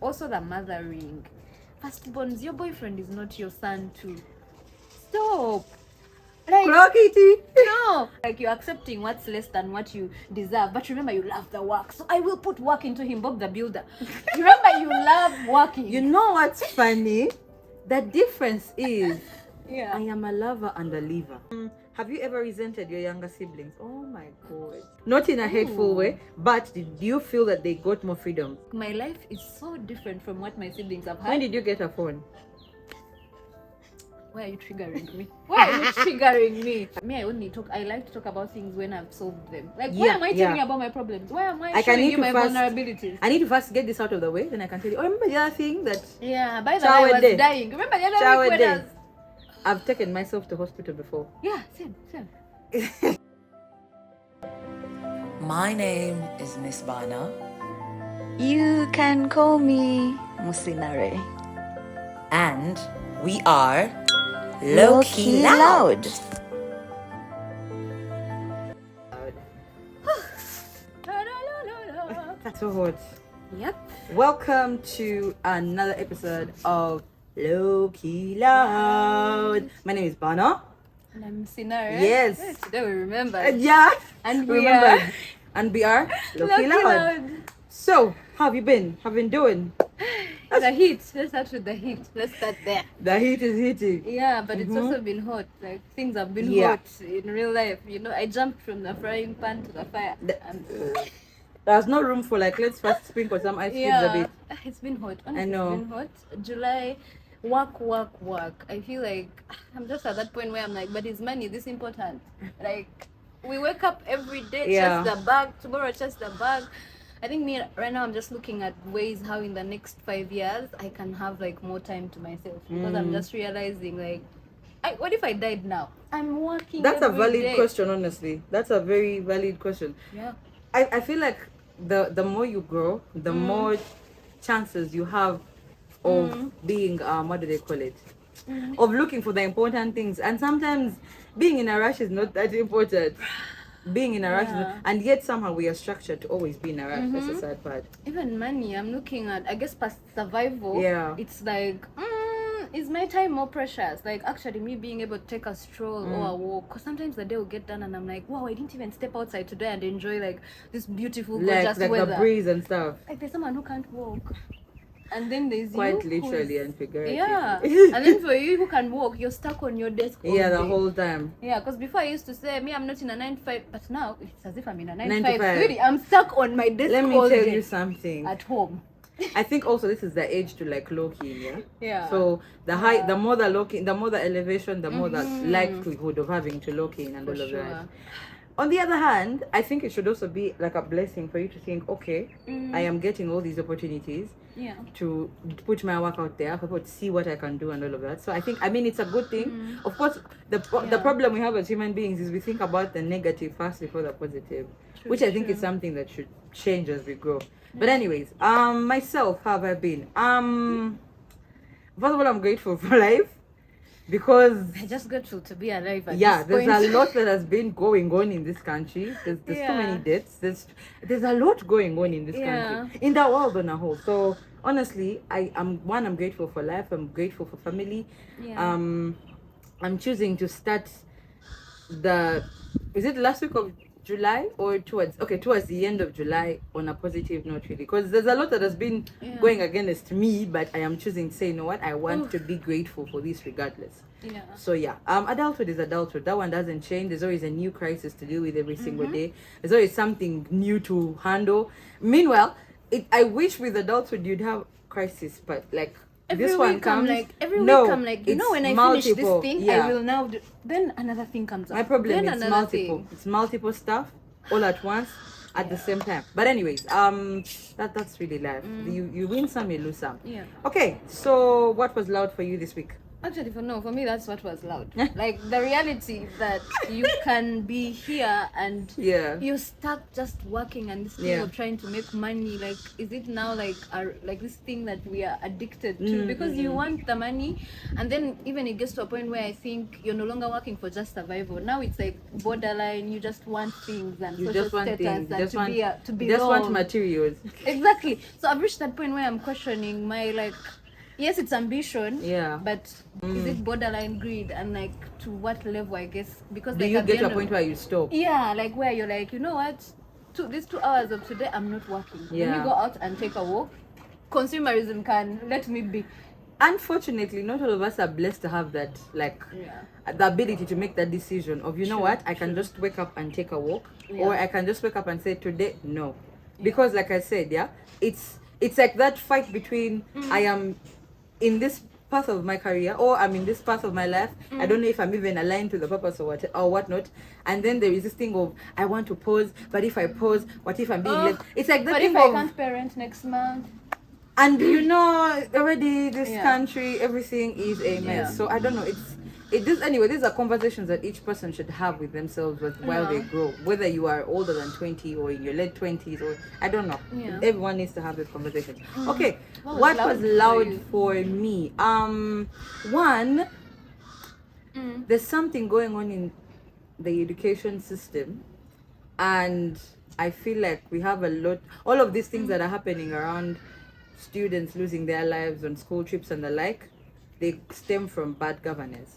also the mothering. Firstborns, your boyfriend is not your son too. Stop. Like, no, like you're accepting what's less than what you deserve, but remember you love the work, so I will put work into him. Bob the Builder. Remember you love working. You know what's funny? The difference is, Yeah. I am a lover and a leaver. Have you ever resented your younger siblings? Oh my god. Not in a hateful way, but did you feel that they got more freedom? My life is so different from what my siblings have had. When did you get a phone? Why are you triggering me? Why are you triggering me? I like to talk about things when I've solved them. Like, why am I telling you about my problems? Why am I showing you my vulnerabilities? I need to first get this out of the way, then I can tell you. Oh, remember the other thing that... Yeah, by the way, I was dying. Remember the other week when I've taken myself to hospital before. Yeah, same. My name is Miss Bana. You can call me Musinare. And we are Lowkey Loud. That's so hot. Yep. Welcome to another episode of Lowkey Loud. My name is Bana. And I'm Sinara. Yes. Today we remember. Yeah. And we are Lowkey Loud. So, how have you been? How have you been doing? The heat. Let's start with the heat. Let's start there. The heat is hitting. Yeah, but it's also been hot. Like, things have been hot in real life. You know, I jumped from the frying pan to the fire. There's no room for like, let's first sprinkle some ice cubes a bit. It's been hot. Honestly, I know. It's been hot. July, work. I feel like I'm just at that point where I'm like, but is money this important? Like, we wake up every day, chest the bag, tomorrow chest the bag. I think me right now I'm just looking at ways how in the next 5 years I can have like more time to myself, because I'm just realizing like, what if I died now? I'm working. That's a valid question, honestly. That's a very valid question. Yeah. I feel like the more you grow, the more chances you have of being what do they call it? Of looking for the important things, and sometimes being in a rush is not that important. Being in a rush, and yet somehow we are structured to always be in a rush. That's the sad part. Even money, I'm looking at, I guess, past survival. Yeah. It's like, is my time more precious? Like, actually, me being able to take a stroll or a walk, because sometimes the day will get done and I'm like, wow, I didn't even step outside today and enjoy like this beautiful gorgeous like weather. the breeze and stuff. Like, there's someone who can't walk. And then there's quite you literally and figuratively. Yeah. And then for you who can walk, you're stuck on your desk all the day. whole time. Yeah, because before I used to say, me, I'm not in a 9-to-5, but now it's as if I'm in a 9 to 5. 9-to-5. Really, I'm stuck on my desk Let me all tell day you something. at home. I think also this is the age to like low-key, Yeah. So the more the low-key, the more the elevation, the more the likelihood of having to low-key and all of that. On the other hand, I think it should also be like a blessing for you to think, okay, I am getting all these opportunities to put my work out there, for people to see what I can do and all of that. So I mean, it's a good thing. Of course, the problem we have as human beings is we think about the negative first before the positive, which I think is something that should change as we grow. But anyways, myself, how have I been? First of all, I'm grateful for life. Because I'm just grateful to be alive at there's this point. a lot that has been going on in this country. There's too many deaths. There's a lot going on in this country, in the world on a whole. So honestly, I'm grateful for life. I'm grateful for family. I'm choosing to start is it last week of July or towards the end of July on a positive note, really, because there's a lot that has been going against me, but I am choosing to say, you know what, I want to be grateful for this regardless. So adulthood is adulthood. That one doesn't change. There's always a new crisis to deal with every single day. There's always something new to handle. Meanwhile, I wish with adulthood you'd have crisis, but like this one comes every week I'm like, you know, when I finish this thing, I will now do, then another thing comes up. My problem then is multiple. It's multiple stuff all at once at the same time. But anyways, that's really life. You win some, you lose some. Yeah. Okay, so what was loud for you this week? Actually, for me, that's what was loud. Like the reality that you can be here and you're stuck just working and this thing of trying to make money. Like, is it now like this thing that we are addicted to? Because you want the money, and then even it gets to a point where I think you're no longer working for just survival. Now it's like borderline. You just want things and social status and to be just want materials. Exactly. So I've reached that point where I'm questioning my like. Yes, it's ambition. Yeah. But is it borderline greed, and like to what level? I guess because do you get to a point where you stop? Yeah, like where you're like, you know what? These 2 hours of today, I'm not working. Let me go out and take a walk. Consumerism can let me be. Unfortunately, not all of us are blessed to have that, like the ability to make that decision of, you know what, I can just wake up and take a walk, or I can just wake up and say today no, because like I said, it's like that fight between I am in this path of my career, or I'm in this path of my life. I don't know if I'm even aligned to the purpose or whatnot. And then there is this thing of I want to pause, but if I pause, what if I'm being left? It's like that thing But if I can't parent next month? And you know already this country, everything is a mess. So I don't know. Anyway, these are conversations that each person should have with themselves while they grow. Whether you are older than 20 or in your late 20s, or I don't know. Everyone needs to have this conversation. Okay, what was loud for me? One, there's something going on in the education system, and I feel like we have all of these things that are happening around students losing their lives on school trips and the like, they stem from bad governance.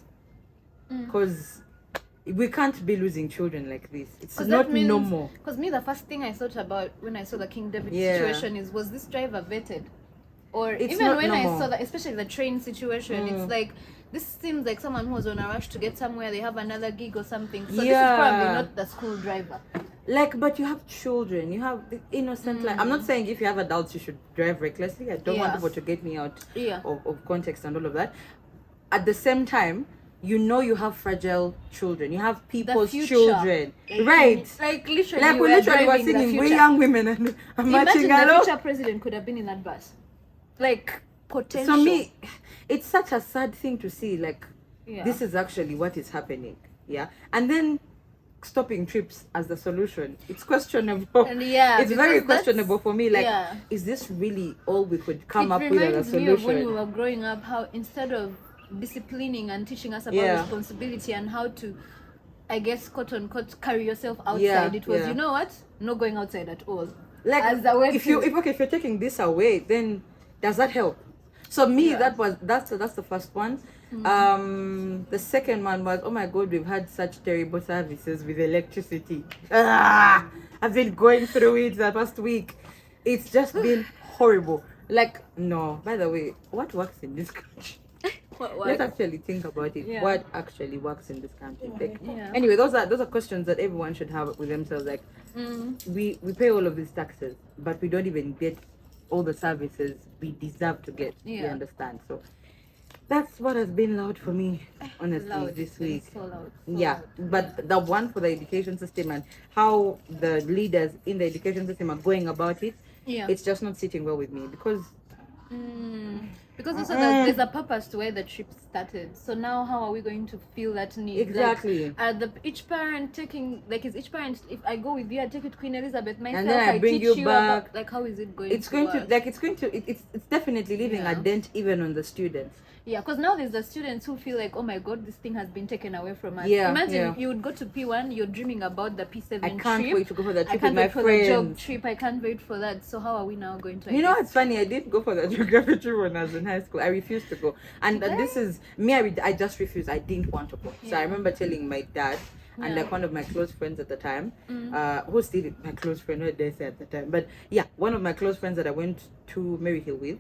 Because we can't be losing children like this. It's not normal. Because me, the first thing I thought about when I saw the King David situation was this driver vetted? Or it's even when normal. I saw that, especially the train situation, it's like, this seems like someone who was on a rush to get somewhere, they have another gig or something. So this is probably not the school driver. Like, but you have children, you have the innocent life. I'm not saying if you have adults you should drive recklessly. I don't want people to get me out of context and all of that. At the same time, you know you have fragile children. You have people's children. Right. Like literally, like we literally were singing "We Young Women" and imagine the future president could have been in that bus. Like potential. So me, it's such a sad thing to see. Like this is actually what is happening. Yeah. And then stopping trips as the solution, it's questionable. And it's very questionable for me. Like, is this really all we could come up with as a solution? It reminds me of when we were growing up, how instead of disciplining and teaching us about responsibility and how to, I guess, quote unquote, carry yourself outside, it was, you know what, not going outside at all. Like, if you're taking this away, then does that help? So me, that's the first one. The second one was, oh my god, we've had such terrible services with electricity. I've been going through it the past week. It's just been horrible. Like, no, by the way, what works in this country? Let's actually think about it. What actually works in this country? Like, anyway, those are questions that everyone should have with themselves. Like, we pay all of these taxes, but we don't even get all the services we deserve to get. You understand? So that's what has been loud for me, honestly, this week. So loud. But the one for the education system and how the leaders in the education system are going about it, it's just not sitting well with me because also there's a purpose to where the trip started. So now how are we going to feel that need? Exactly. Like, each parent taking, like, is each parent, if I go with you, I take it Queen Elizabeth myself, and then I bring you back. About, like, how is it going? It's definitely leaving a dent even on the students. Yeah, because now there's the students who feel like, oh my god, this thing has been taken away from us. Imagine you would go to P1, you're dreaming about the P7 trip. I can't wait to go for the trip with my friends. the job trip. I can't wait for that. So how are we now going to? You know, it's funny. I did go for the geography trip when I was in high school. I refused to go, and this is me. I just refused. I didn't want to go. So I remember telling my dad. And like one of my close friends at the time, who's still my close friend, what did I say at the time? But yeah, one of my close friends that I went to Maryhill with,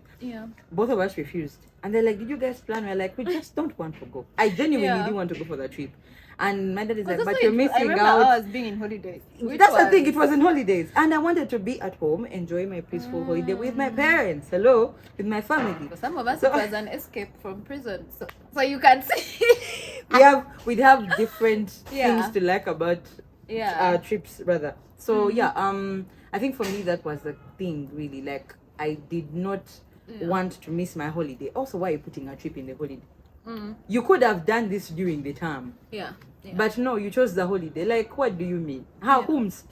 both of us refused. And they're like, did you guys plan? We're like, we just don't want to go. I genuinely didn't want to go for the trip. And my dad is like, but you're missing out. I was being in holidays. That's the thing, it was in holidays. And I wanted to be at home, enjoy my peaceful holiday with my parents. Hello, with my family. For some of us, it was an escape from prison. So you can see. We'd have different things to like about trips, rather. So I think for me that was the thing, really. Like, I did not want to miss my holiday. Also, why are you putting a trip in the holiday? You could have done this during the term. Yeah. But no, you chose the holiday. Like, what do you mean? How? Whomst?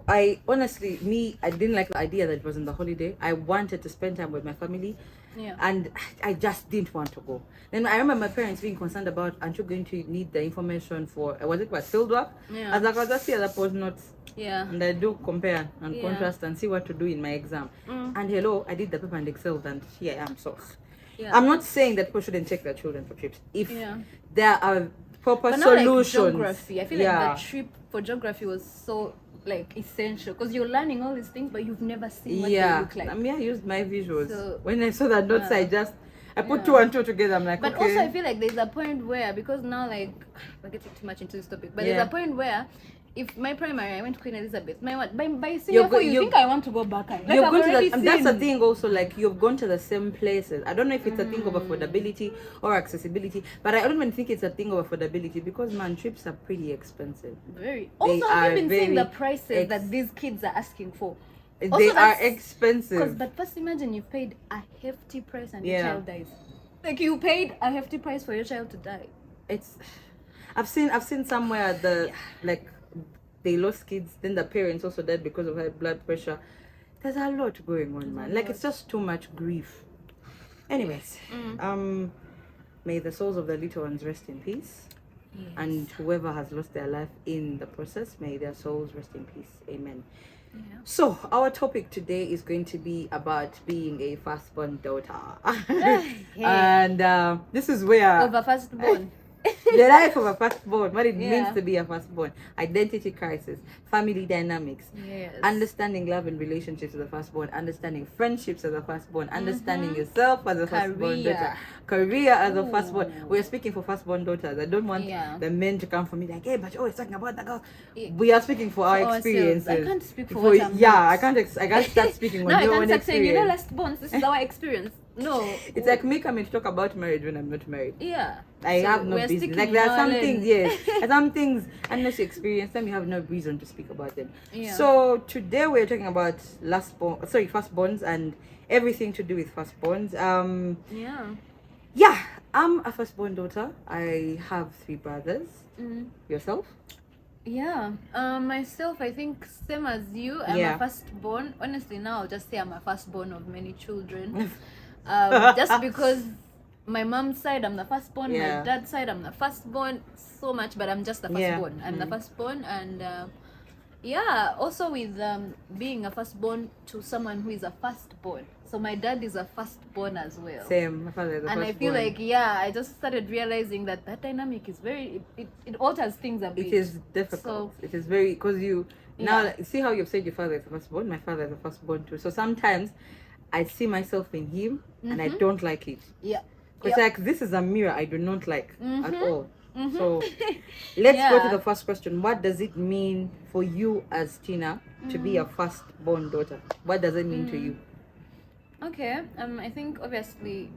I honestly, I didn't like the idea that it was in the holiday. I wanted to spend time with my family. Yeah. And I just didn't want to go. Then I remember my parents being concerned about, aren't you going to need the information for, was it field work? Yeah. I was like, I'll just see other post notes. Yeah. And I do compare and contrast and see what to do in my exam. And hello, I did the paper and Excel, and here I am. So I'm not saying that people shouldn't take their children for trips. If there are proper solutions. Like geography, I feel like the trip for geography was so like essential because you're learning all these things, but you've never seen what they look like. I mean, I used my visuals. So, when I saw the notes, I put 2 and 2 together. I'm like, but okay. also I feel like there's a point where, because now like we're getting too much into this topic, but there's a point where if my primary, I went to Queen Elizabeth. My what? By senior 4, you think I want to go back? Like, you've gone to the, that's the thing also, like you've gone to the same places. I don't know if it's a thing of affordability or accessibility, but I don't even think it's a thing of affordability because man, trips are pretty expensive. Very. Also, have you been seeing the prices that these kids are asking for? Also, they are expensive. But first, imagine you paid a hefty price and your child dies. Like you paid a hefty price for your child to die. I've seen somewhere like they lost kids, then the parents also died because of high blood pressure. There's a lot going on, man. Like it's just too much grief. Anyways, may the souls of the little ones rest in peace. Yes. And whoever has lost their life in the process, may their souls rest in peace. Amen. Yeah. So our topic today is going to be about being a firstborn daughter. And this is where of a firstborn. The life of a firstborn, what it means to be a firstborn, identity crisis, family dynamics, understanding love and relationships as a firstborn, understanding friendships as a firstborn, understanding yourself as a firstborn daughter, career as a firstborn. We're speaking for firstborn daughters. I don't want the men to come for me like, hey, but it's talking about the girls. We are speaking for our experiences. I can't speak for what I'm I can't start speaking on your own experience. Saying, you know, last borns, this is our experience. No, it's like me coming to talk about marriage when I'm not married. I have no business. Like there are some things, some things unless you experience them, you have no reason to speak about them. So today we're talking about firstborns and everything to do with firstborns. I'm a firstborn daughter. I have 3 brothers. Yourself? Myself, I think same as you. I'm a firstborn. Honestly, now I'll just say I'm a firstborn of many children. Just because my mom's side I'm the firstborn, my dad's side I'm the firstborn, so much, but I'm just the firstborn. I'm the firstborn, and also with being a firstborn to someone who is a firstborn. So my dad is a firstborn as well. Same, my father is a firstborn. And I feel like I just started realizing that dynamic is very it alters things a bit. It is difficult. So, it is very, because you now see how you've said your father is a firstborn. My father is a firstborn too. So sometimes I see myself in him and I don't like it. Because like this is a mirror I do not like at all. So let's go to the first question. What does it mean for you as Tina to be a firstborn daughter? What does it mean to you? Okay. I think obviously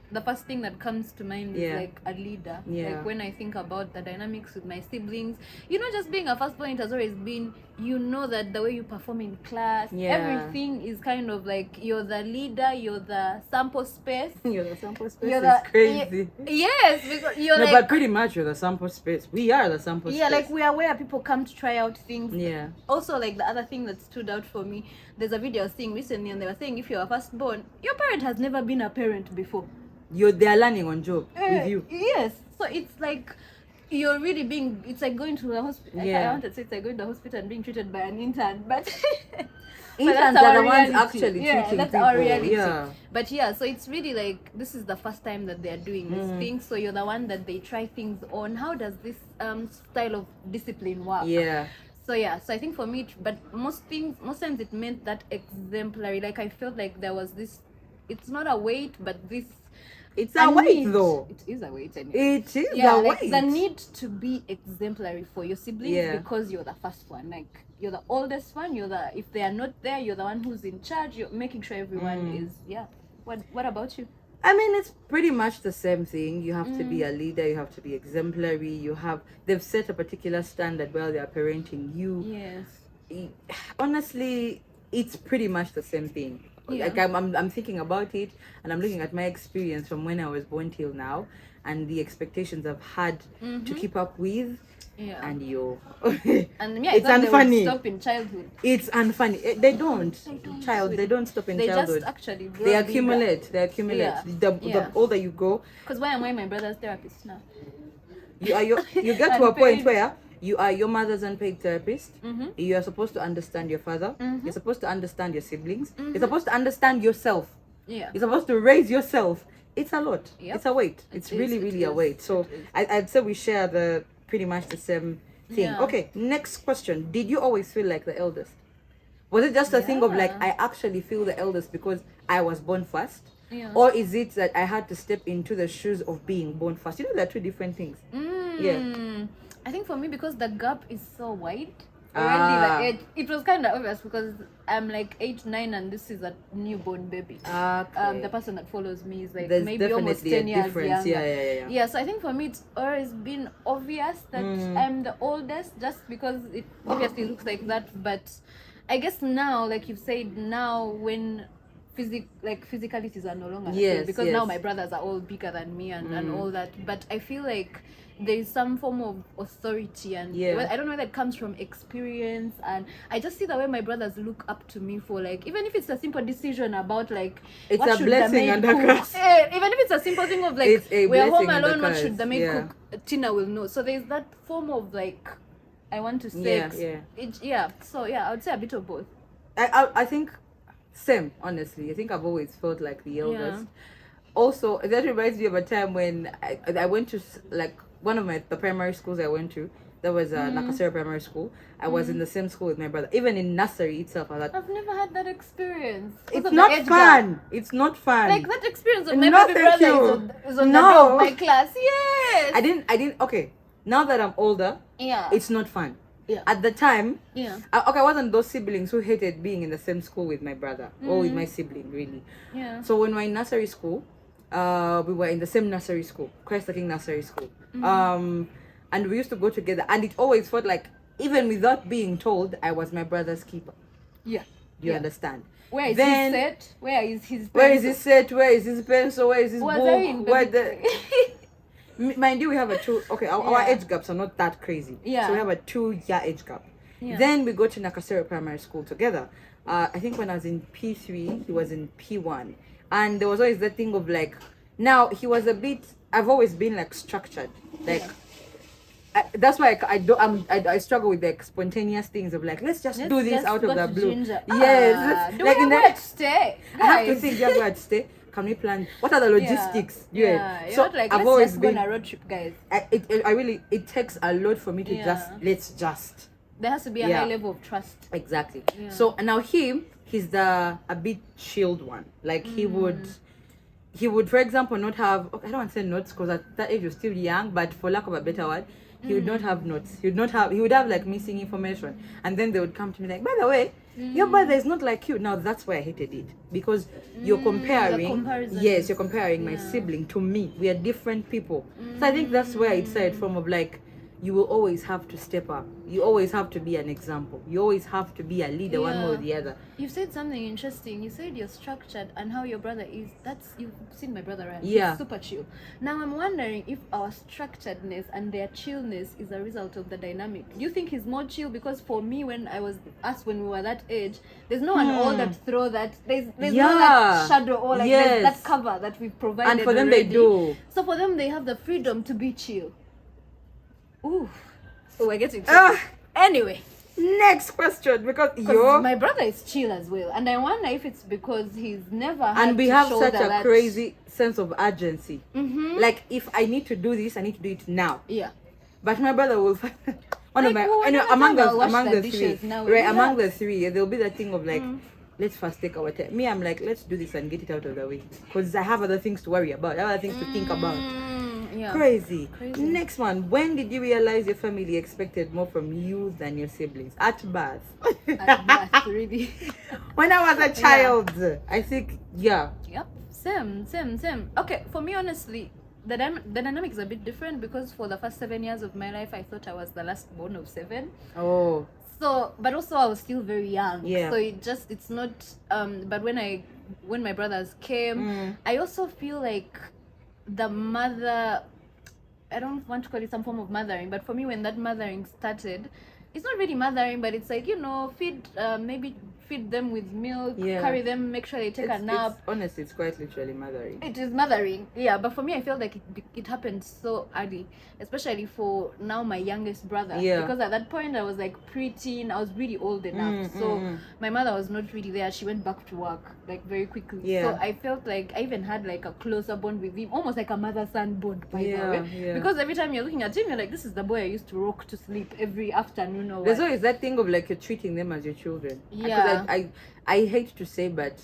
the first thing that comes to mind is like a leader. Like when I think about the dynamics with my siblings, just being a firstborn, it has always been, that the way you perform in class, everything is kind of like you're the leader, you're the sample space. You're the sample space. It's crazy. Yes, because you're but pretty much you're the sample space. We are the sample space. Yeah, like we are where people come to try out things. Yeah. Also, like the other thing that stood out for me, there's a video I was seeing recently, and they were saying if you're a firstborn, your parent has never been a parent before. They're learning on job with you. Yes. So it's like you're really it's like going to the hospital. I wanted to say it's like going to the hospital and being treated by an intern, but interns are the ones actually treating that's people. Our reality. But so it's really like this is the first time that they're doing this thing. So you're the one that they try things on. How does this style of discipline work? So I think for me, but most times it meant that exemplary. Like I felt like there was this. It's not a weight, but this. It's a weight, though. It is a weight, anyway. It is a weight. The need to be exemplary for your siblings because you're the first one. Like you're the oldest one. If they are not there, you're the one who's in charge. You're making sure everyone is. What about you? I mean, it's pretty much the same thing. You have to be a leader. You have to be exemplary. They've set a particular standard while they are parenting you. Yes. Honestly, it's pretty much the same thing. Like I'm thinking about it, and I'm looking at my experience from when I was born till now, and the expectations I've had to keep up with. Yeah. And you. And yeah, it's unfunny. They would stop in childhood. It's unfunny. They don't. They don't stop in childhood. They just actually grow They accumulate. bigger. They accumulate. Yeah. The older you go. Because why am I my brother's therapist now? You get to a point where you are your mother's unpaid therapist. You are supposed to understand your father. You're supposed to understand your siblings. You're supposed to understand yourself. Yeah. You're supposed to raise yourself. It's a lot. Yep. It's a weight. It's really a weight. So I'd say we share pretty much the same thing. Yeah. Okay, next question. Did you always feel like the eldest? Was it just a thing of like, I actually feel the eldest because I was born first? Yeah. Or is it that I had to step into the shoes of being born first? You know, they're two different things. Yeah. I think for me, because the gap is so wide, already it was kind of obvious because I'm like 8, 9, and this is a newborn baby. Okay. The person that follows me is like There's maybe almost definitely 10 a years difference. younger. Yeah. So I think for me it's always been obvious that I'm the oldest, just because it obviously looks like that. But I guess now, like you've said, now when physicalities are no longer the same, because now my brothers are all bigger than me and all that. But I feel like there is some form of authority, and I don't know whether it comes from experience, and I just see the way my brothers look up to me for, like, even if it's a simple decision about like it's what a should blessing the and maid a cook. curse. Even if it's a simple thing of like we're home alone, what curse. should the maid cook? Tina will know. So there's that form of like, I want to say so I would say a bit of both. I think same, honestly. I think I've always felt like the eldest. Also, that reminds me of a time when I went to like one of the primary schools I went to. That was Nakasera Primary School. I was in the same school with my brother. Even in nursery itself, I've never had that experience. It's not fun. It's not fun. Like that experience of my baby brother is on the day of my class. Yes. I didn't. Okay, now that I'm older, it's not fun. Yeah. At the time, I wasn't those siblings who hated being in the same school with my brother or with my sibling, really. Yeah. So when we were in nursery school, we were in the same nursery school, Christ the King Nursery School. And we used to go together, and it always felt like, even without being told, I was my brother's keeper. Yeah. Do you understand? Where is his set? Where is his pencil? Where is his set? Where is his pencil? Where is his book? Mind you, we have our age gaps are not that crazy. So we have a 2-year age gap. Then we go to Nakasera Primary School together. I think when I was in P3, he was in P1. And there was always that thing of like, now he was a bit, I've always been like structured. Like, that's why I struggle with like spontaneous things of like, let's just do this out of the blue. Yes. Do like we have where to stay? I have to think, you have where to stay. Can we plan? What are the logistics? So like, I've always been on a road trip, guys. It takes a lot for me to just. There has to be a high level of trust. Exactly. So now he's a bit chilled one. Like he would, for example, not have. I don't want to say notes because at that age you're still young, but for lack of a better word, he would not have notes. He would have like missing information, and then they would come to me like, by the way, your brother is not like you. Now that's why I hated it, because you're comparing. Yes, you're comparing my sibling to me. We are different people. So I think that's where it started from, of like, you will always have to step up. You always have to be an example. You always have to be a leader, one way or the other. You've said something interesting. You said you're structured and how your brother is. You've seen my brother, right? Yeah. He's super chill. Now I'm wondering if our structuredness and their chillness is a result of the dynamic. Do you think he's more chill? Because for me, when we were that age, there's no one all that throw that. There's no that shadow or like there's that cover that we've provided. And for them already. they do. So for them they have the freedom to be chill. Ooh. Oh, we're getting anyway. Next question, because my brother is chill as well, and I wonder if it's because he's never had and we to have show such a that crazy sense of urgency. Like, if I need to do this, I need to do it now. Yeah. But my brother will among the three, there'll be that thing of like, let's first take our time. Me, I'm like, let's do this and get it out of the way, because I have other things to worry about, other things to think about. Crazy. Next one. When did you realize your family expected more from you than your siblings? At birth. At birth, really. When I was a child, I think, Yep. Same. Okay, for me, honestly, the dynamic is a bit different, because for the first 7 years of my life, I thought I was the last born of 7. Oh. So, but also I was still very young. Yeah. So it's not. But when my brothers came, I also feel like the mother. I don't want to call it some form of mothering, but for me, when that mothering started, it's not really mothering, but it's like, feed, maybe feed them with milk, carry them, make sure they take a nap. Honestly, it's quite literally mothering. It is mothering, yeah. But for me, I feel like it happened so early, especially for now my youngest brother. Yeah. Because at that point I was like preteen. I was really old enough, so my mother was not really there. She went back to work like very quickly. Yeah. So I felt like I even had like a closer bond with him, almost like a mother-son bond. By the way, Yeah. because every time you're looking at him, you're like, this is the boy I used to rock to sleep every afternoon. Or There's what. always that thing of like you're treating them as your children. Yeah. Because I hate to say, but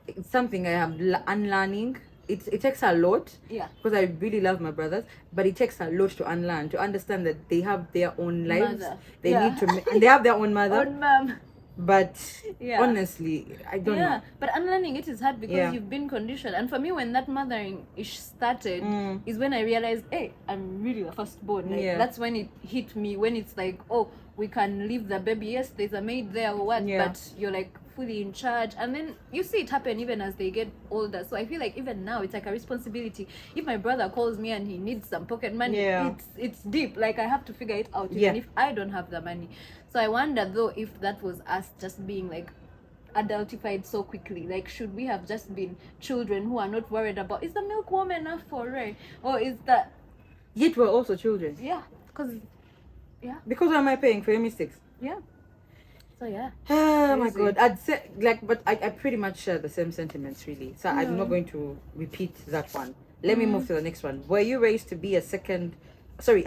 it's something I am unlearning. It takes a lot. Yeah. Because I really love my brothers, but it takes a lot to unlearn, to understand that they have their own lives. Mother. They Yeah. need to, and they have their own mother. Own mom. But Yeah. honestly, I don't know. But unlearning it is hard because Yeah. you've been conditioned. And for me, when that mothering ish started, is when I realized, hey, I'm really the firstborn. Like, Yeah. that's when it hit me. When it's like, oh, we can leave the baby. Yes, there's a maid there or what, Yeah. but you're like fully in charge. And then you see it happen even as they get older. So I feel like even now it's like a responsibility. If my brother calls me and he needs some pocket money, Yeah. it's deep. Like I have to figure it out, Yeah. even if I don't have the money. So I wonder though if that was us just being like adultified so quickly. Like, should we have just been children who are not worried about, is the milk warm enough for Ray, or is that, Yet we're also children. yeah, because Because why am I paying for your mistakes? yeah, so yeah. Oh my Crazy. god, I'd say like, but I pretty much share the same sentiments really. So I'm not going to repeat that one. Let me move to the next one. Were you raised to be a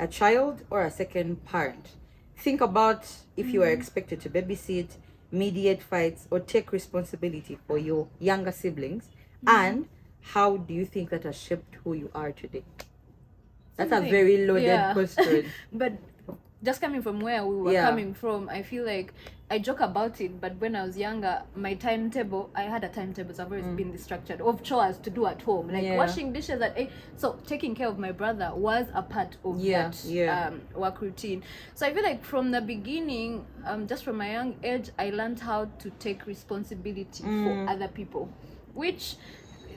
child or a second parent? Think about if you are expected to babysit, mediate fights, or take responsibility for your younger siblings, and how do you think that has shaped who you are today? That's a very loaded question. But just coming from where we were coming from, I feel like I joke about it, but when I was younger, my timetable, I had a timetable, so I've always been this structured of chores to do at home, like washing dishes at 8. So taking care of my brother was a part of that work routine. So I feel like from the beginning, just from my young age, I learned how to take responsibility for other people, which,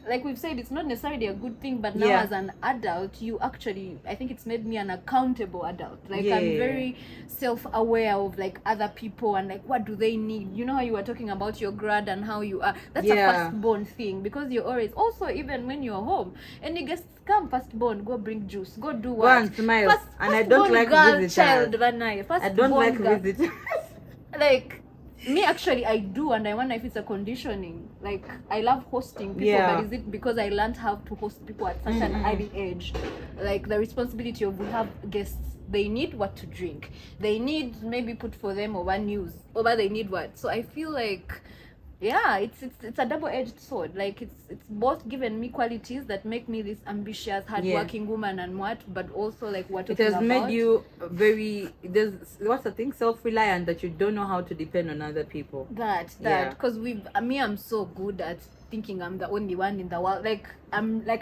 like we've said, it's not necessarily a good thing, but now as an adult, you actually, I think it's made me an accountable adult. Like I'm very self-aware of like other people and like what do they need. You know how you were talking about your grad and how you are, that's a firstborn thing, because you're always, also even when you're home, any guests come, firstborn, go bring juice, go do what? Go and smile. And I don't like visitors. Child, I don't like visitors. Like, me actually I do, and I wonder if it's a conditioning. Like I love hosting people, but is it because I learned how to host people at such an early age? Like the responsibility of, we have guests, they need what to drink, they need maybe put for them over news, over they need what. So I feel like it's a double-edged sword. Like it's both given me qualities that make me this ambitious, hardworking woman and what, but also like what it has made you very, what's the thing, self-reliant, that you don't know how to depend on other people. Because I'm so good at thinking I'm the only one in the world. Like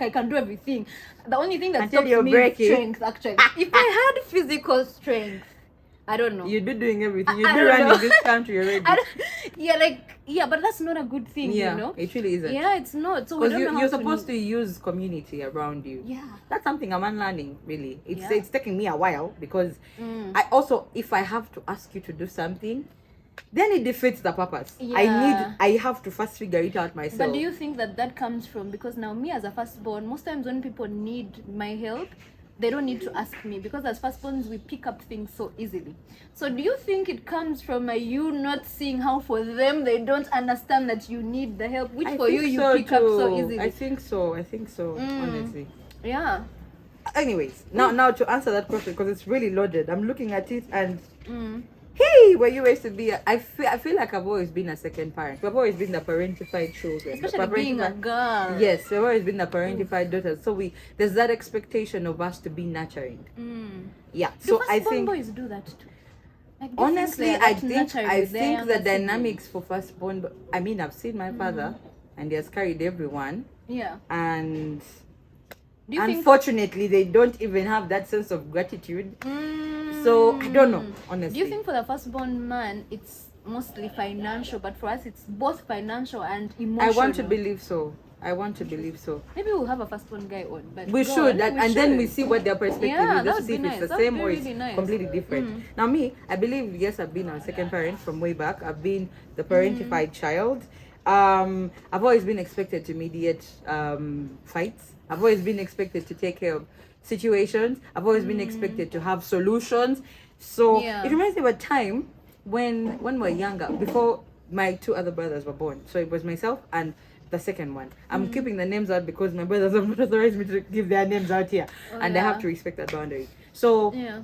I can do everything. The only thing that stops me is strength. Actually, if I had physical strength, I don't know. You do doing everything. You do running this country already. But that's not a good thing, you know? It really isn't. Yeah, it's not. So because you're supposed to use community around you. Yeah. That's something I'm unlearning, really. It's taking me a while, because I also, if I have to ask you to do something, then it defeats the purpose. I have to first figure it out myself. But do you think that comes from, because now me as a firstborn, most times when people need my help, they don't need to ask me, because as firstborns we pick up things so easily. So do you think it comes from you not seeing how for them they don't understand that you need the help, which for you pick up so easily? I think so honestly. Yeah. Anyways, now to answer that question, because it's really loaded, I'm looking at it and hey, were you raised to be I feel like I've always been a second parent. We've always been the parentified children. Especially being a girl. Yes, we've always been the parentified daughters. So there's that expectation of us to be nurturing. Yeah. So I think boys do that too. Like, honestly, I think the dynamics for firstborn, I mean, I've seen my father and he has carried everyone. Yeah. And unfortunately they don't even have that sense of gratitude. So I don't know, honestly. Do you think for the firstborn man it's mostly financial, but for us it's both financial and emotional? I want to believe so. Maybe we'll have a firstborn guy on, but We should, and then we see what their perspective Yeah, is, that just to would see be if it's nice. the That would same be or it's really nice. completely different. Now me, I believe, yes, I've been a second parent from way back. I've been the parentified child. I've always been expected to mediate fights. I've always been expected to take care of situations. I've always been expected to have solutions. So Yeah. it reminds me of a time when we were younger, before my two other brothers were born. So it was myself and the second one. I'm keeping the names out because my brothers have not authorized me to give their names out here, and I have to respect that boundary. So Yeah.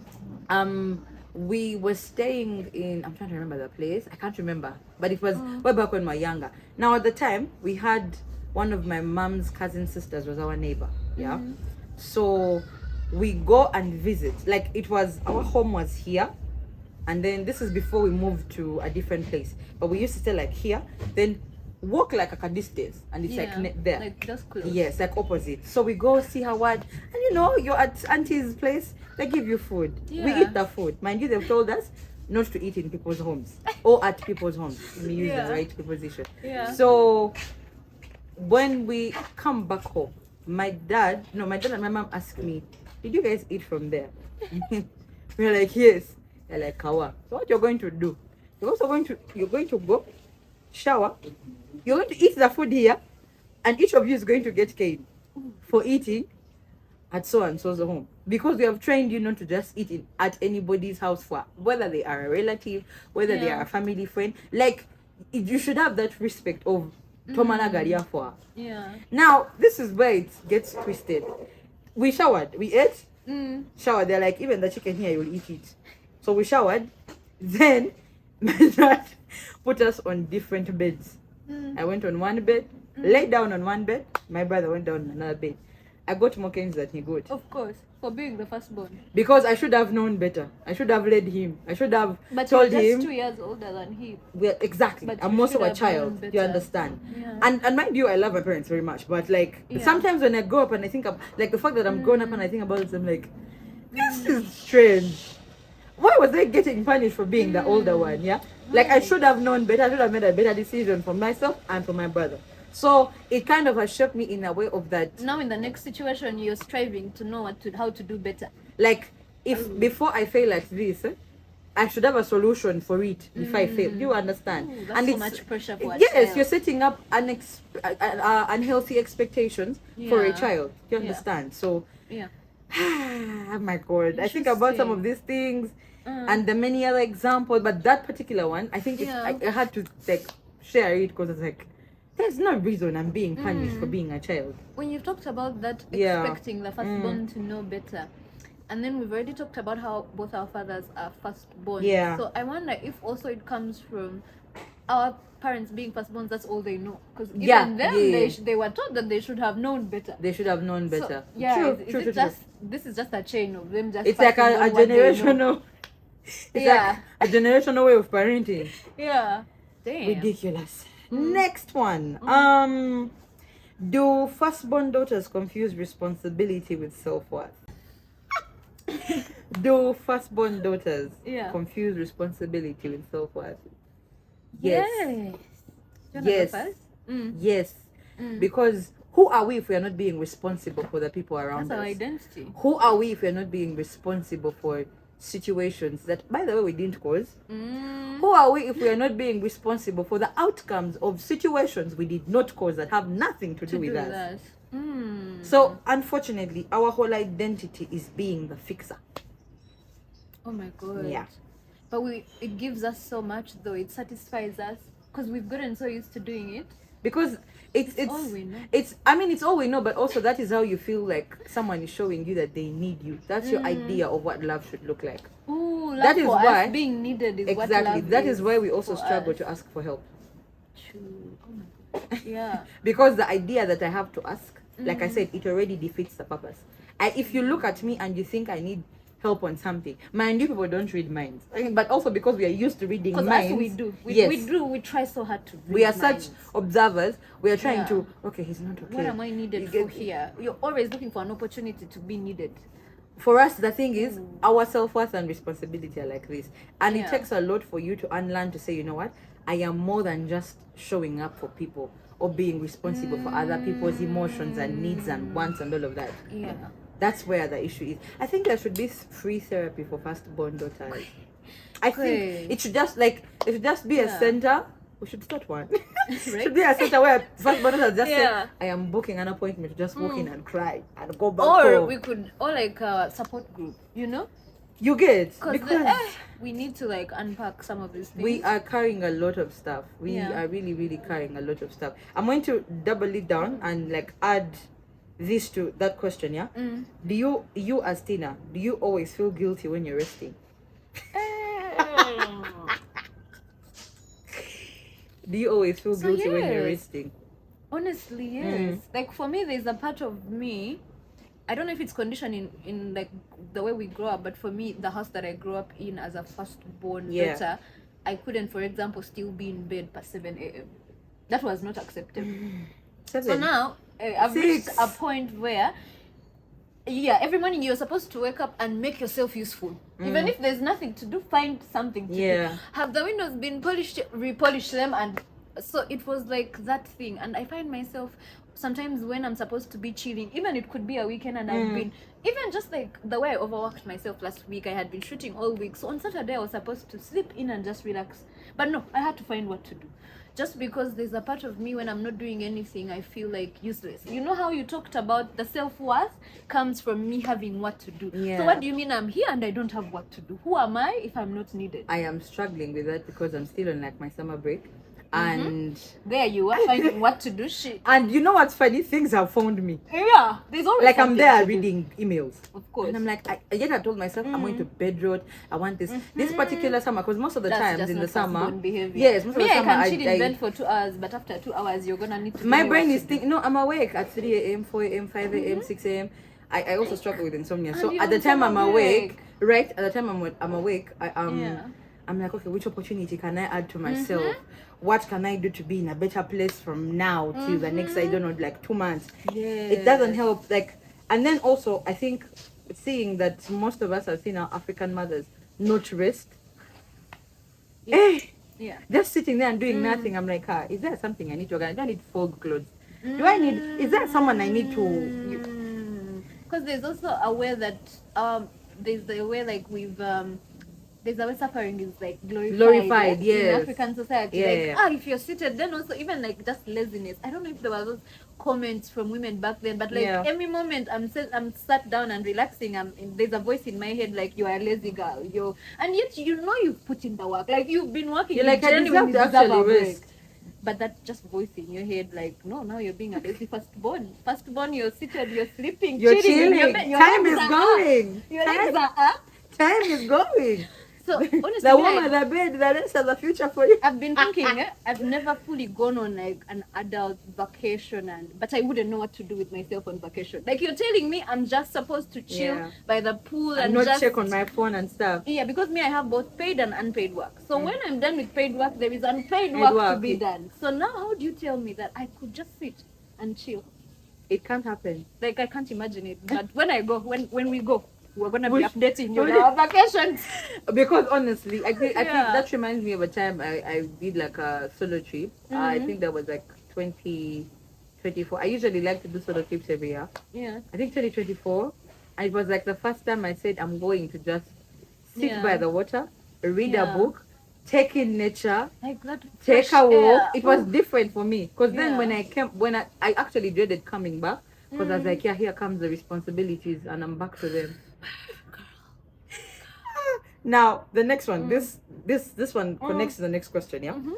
we were staying in, I'm trying to remember the place, I can't remember, but it was way back when we were younger. Now at the time we had one of my mom's cousin sisters was our neighbor. Yeah. So we go and visit, like it was, our home was here, and then this is before we moved to a different place, but we used to stay like here, then walk like a distance, and it's like there, like just close. yes, like opposite. So we go see her what, and you're at auntie's place, they give you food. We Yeah. eat the food, mind you. They've told us not to eat in people's homes or at people's homes. We use Yeah. the right preposition. Yeah. So when we come back home, my dad and my mom asked me, did you guys eat from there? We're like, yes. They're like, Kawa, so what you're going to do, you're going to go shower, you're going to eat the food here, and each of you is going to get cane for eating at so and so's home, because we have trained you not to just eat at anybody's house, for whether they are a relative, whether they are a family friend. Like, you should have that respect of Tomana Garia for. Yeah. Now this is where it gets twisted. We showered, we ate, showered. They're like, even the chicken here, you'll eat it. So we showered, then my dad put us on different beds. I went on one bed, lay down on one bed, my brother went down on another bed. I got more canes than he got. Of course, for being the firstborn. Because I should have known better. I should have led him. I should have But told you're him. just 2 years older than him. Well, exactly. But I'm you also should a have child. known You better. understand? Yeah. And mind you, I love my parents very much. But like Yeah. sometimes when I grow up and I think of like the fact that I'm grown up and I think about it, I'm like, this is strange. Why was I getting punished for being the older one? Yeah. Like I should have known better. I should have made a better decision for myself and for my brother. So it kind of has shocked me in a way of that. Now in the next situation, you're striving to know how to do better. Like if before I fail at this, I should have a solution for it if I fail. You understand? Ooh, that's so much pressure for a yes, child. you're setting up unhealthy expectations for a Yeah. child. You Yeah. understand? So, Yeah. oh my God, I think about some of these things and the many other examples, but that particular one, I think Yeah. I had to like share it because it's like, there's no reason I'm being punished for being a child. When you've talked about that, Yeah. expecting the firstborn to know better, and then we've already talked about how both our fathers are firstborn. Yeah. So I wonder if also it comes from our parents being firstborns. That's all they know. Because even Yeah, them, yeah. they were taught that they should have known better. They should have known better. So, yeah. True, is true, it true, just this is just a chain of them just. it's like a passing on what they know? generational it's Yeah. like a generational way of parenting. Yeah. Damn. Ridiculous. Next one. Do firstborn daughters confuse responsibility with self-worth? Do firstborn daughters Yeah. confuse responsibility with self-worth? Yes. Do you wanna go Yes. first? Yes. Because who are we if we are not being responsible for the people around That's our us? identity. Who are we if we are not being responsible for situations that, by the way, we didn't cause? Who are we if we are not being responsible for the outcomes of situations we did not cause that have nothing to do with us? So, unfortunately, our whole identity is being the fixer. Oh my God. Yeah. But it gives us so much though. It satisfies us because we've gotten so used to doing it. Because it's all we know. it's all we know, but also that is how you feel like someone is showing you that they need you. That's your idea of what love should look like. Ooh, love That is for why- us being needed is what Exactly. love That is why we also for struggle us. to ask for help. True. Oh my God. Yeah. Because the idea that I have to ask, like I said, it already defeats the purpose. If you look at me and you think I need help on something, mind you, people don't read minds. But also because we are used to reading Because minds. we do. Yes. We try so hard to read We are minds. such observers. We are trying Yeah. to, okay, he's not okay. What am I needed You for get- here? You're always looking for an opportunity to be needed. for us, the thing is, our self-worth and responsibility are like this. And it Yeah. takes a lot for you to unlearn to say, you know what? I am more than just showing up for people or being responsible for other people's emotions and needs and wants and all of that. Yeah. That's where the issue is. I think there should be free therapy for firstborn daughters. I think it should just be a center. We should start one. Should be a center where firstborn daughters just say, I am booking an appointment to just walk in and cry and go back home. Or like a support group, you know? You get? Because we need to like unpack some of these things. We are carrying a lot of stuff. We are really, really carrying a lot of stuff. I'm going to double it down and like add this to that question, yeah? Do you as Tina, do you always feel guilty when you're resting? Do you always feel guilty when you're resting? Honestly, yes. Like for me, there's a part of me, I don't know if it's conditioned in like the way we grow up, but for me, the house that I grew up in as a firstborn daughter, I couldn't, for example, still be in bed past 7 a.m. That was not acceptable. So now, I've reached a point where every morning you're supposed to wake up and make yourself useful. Even if there's nothing to do, find something to do. Have the windows been polished, repolish them, and so it was like that thing. And I find myself sometimes when I'm supposed to be chilling, even it could be a weekend and I've been, even just like the way I overworked myself last week, I had been shooting all week. So on Saturday I was supposed to sleep in and just relax. But no, I had to find what to do. Just because there's a part of me when I'm not doing anything, I feel like useless. You know how you talked about the self-worth comes from me having what to do. So what do you mean I'm here and I don't have what to do? Who am I if I'm not needed? I am struggling with that because I'm still on like my summer break. And there you are finding what to do. Shit. And you know what's funny? Things have found me. Yeah, there's always like I'm there reading emails. Of course. And I'm like, I told myself I'm going to bed road. I want this particular summer because most of the times in the summer, yes, most of the summer I can chill in bed for 2 hours, but after 2 hours you're gonna need to. My brain is thinking. No, I'm awake at 3 a.m., 4 a.m., 5 a.m., 6 a.m. I also struggle with insomnia. So at the time I'm awake, right? At the time I'm awake, I'm like, okay, which opportunity can I add to myself? What can I do to be in a better place from now till the next, I don't know, like 2 months? It doesn't help. Like, and then also, I think seeing that most of us have seen our African mothers not rest. Just sitting there and doing nothing. I'm like, is there something I need to organize? Do I need fold clothes? Is there someone I need to? Because there's also a way that there's the way like we've there's a way suffering is like glorified in African society. If you're seated, then also even like just laziness. I don't know if there were those comments from women back then, but like every moment I'm sat down and relaxing, there's a voice in my head like, you are a lazy girl, and yet you've put in the work, like you've been working. You're like, I deserve to actually rest. But that just voice in your head like, no, now you're being a lazy firstborn, you're seated, you're sleeping, you're chilling. Time is going. Your legs are up. Time is going. So honestly, the woman, the bed, the rest of the future for you. I've been thinking, I've never fully gone on like an adult vacation, but I wouldn't know what to do with myself on vacation. Like you're telling me, I'm just supposed to chill by the pool and not just check on my phone and stuff. Yeah, because me, I have both paid and unpaid work. So when I'm done with paid work, there is unpaid work to be done. So now, how do you tell me that I could just sit and chill? It can't happen. Like I can't imagine it. But when I go, when we go, we're gonna be updating you on our vacations. Because honestly, I think that reminds me of a time I did like a solo trip. I think that was like 2024. I usually like to do solo trips every year. Yeah. I think 2024. It was like the first time I said I'm going to just sit by the water, read a book, take in nature, like that, take a walk. It was different for me because then when I actually dreaded coming back because I was like, here comes the responsibilities and I'm back to them. Now the next one, this one connects to the next question.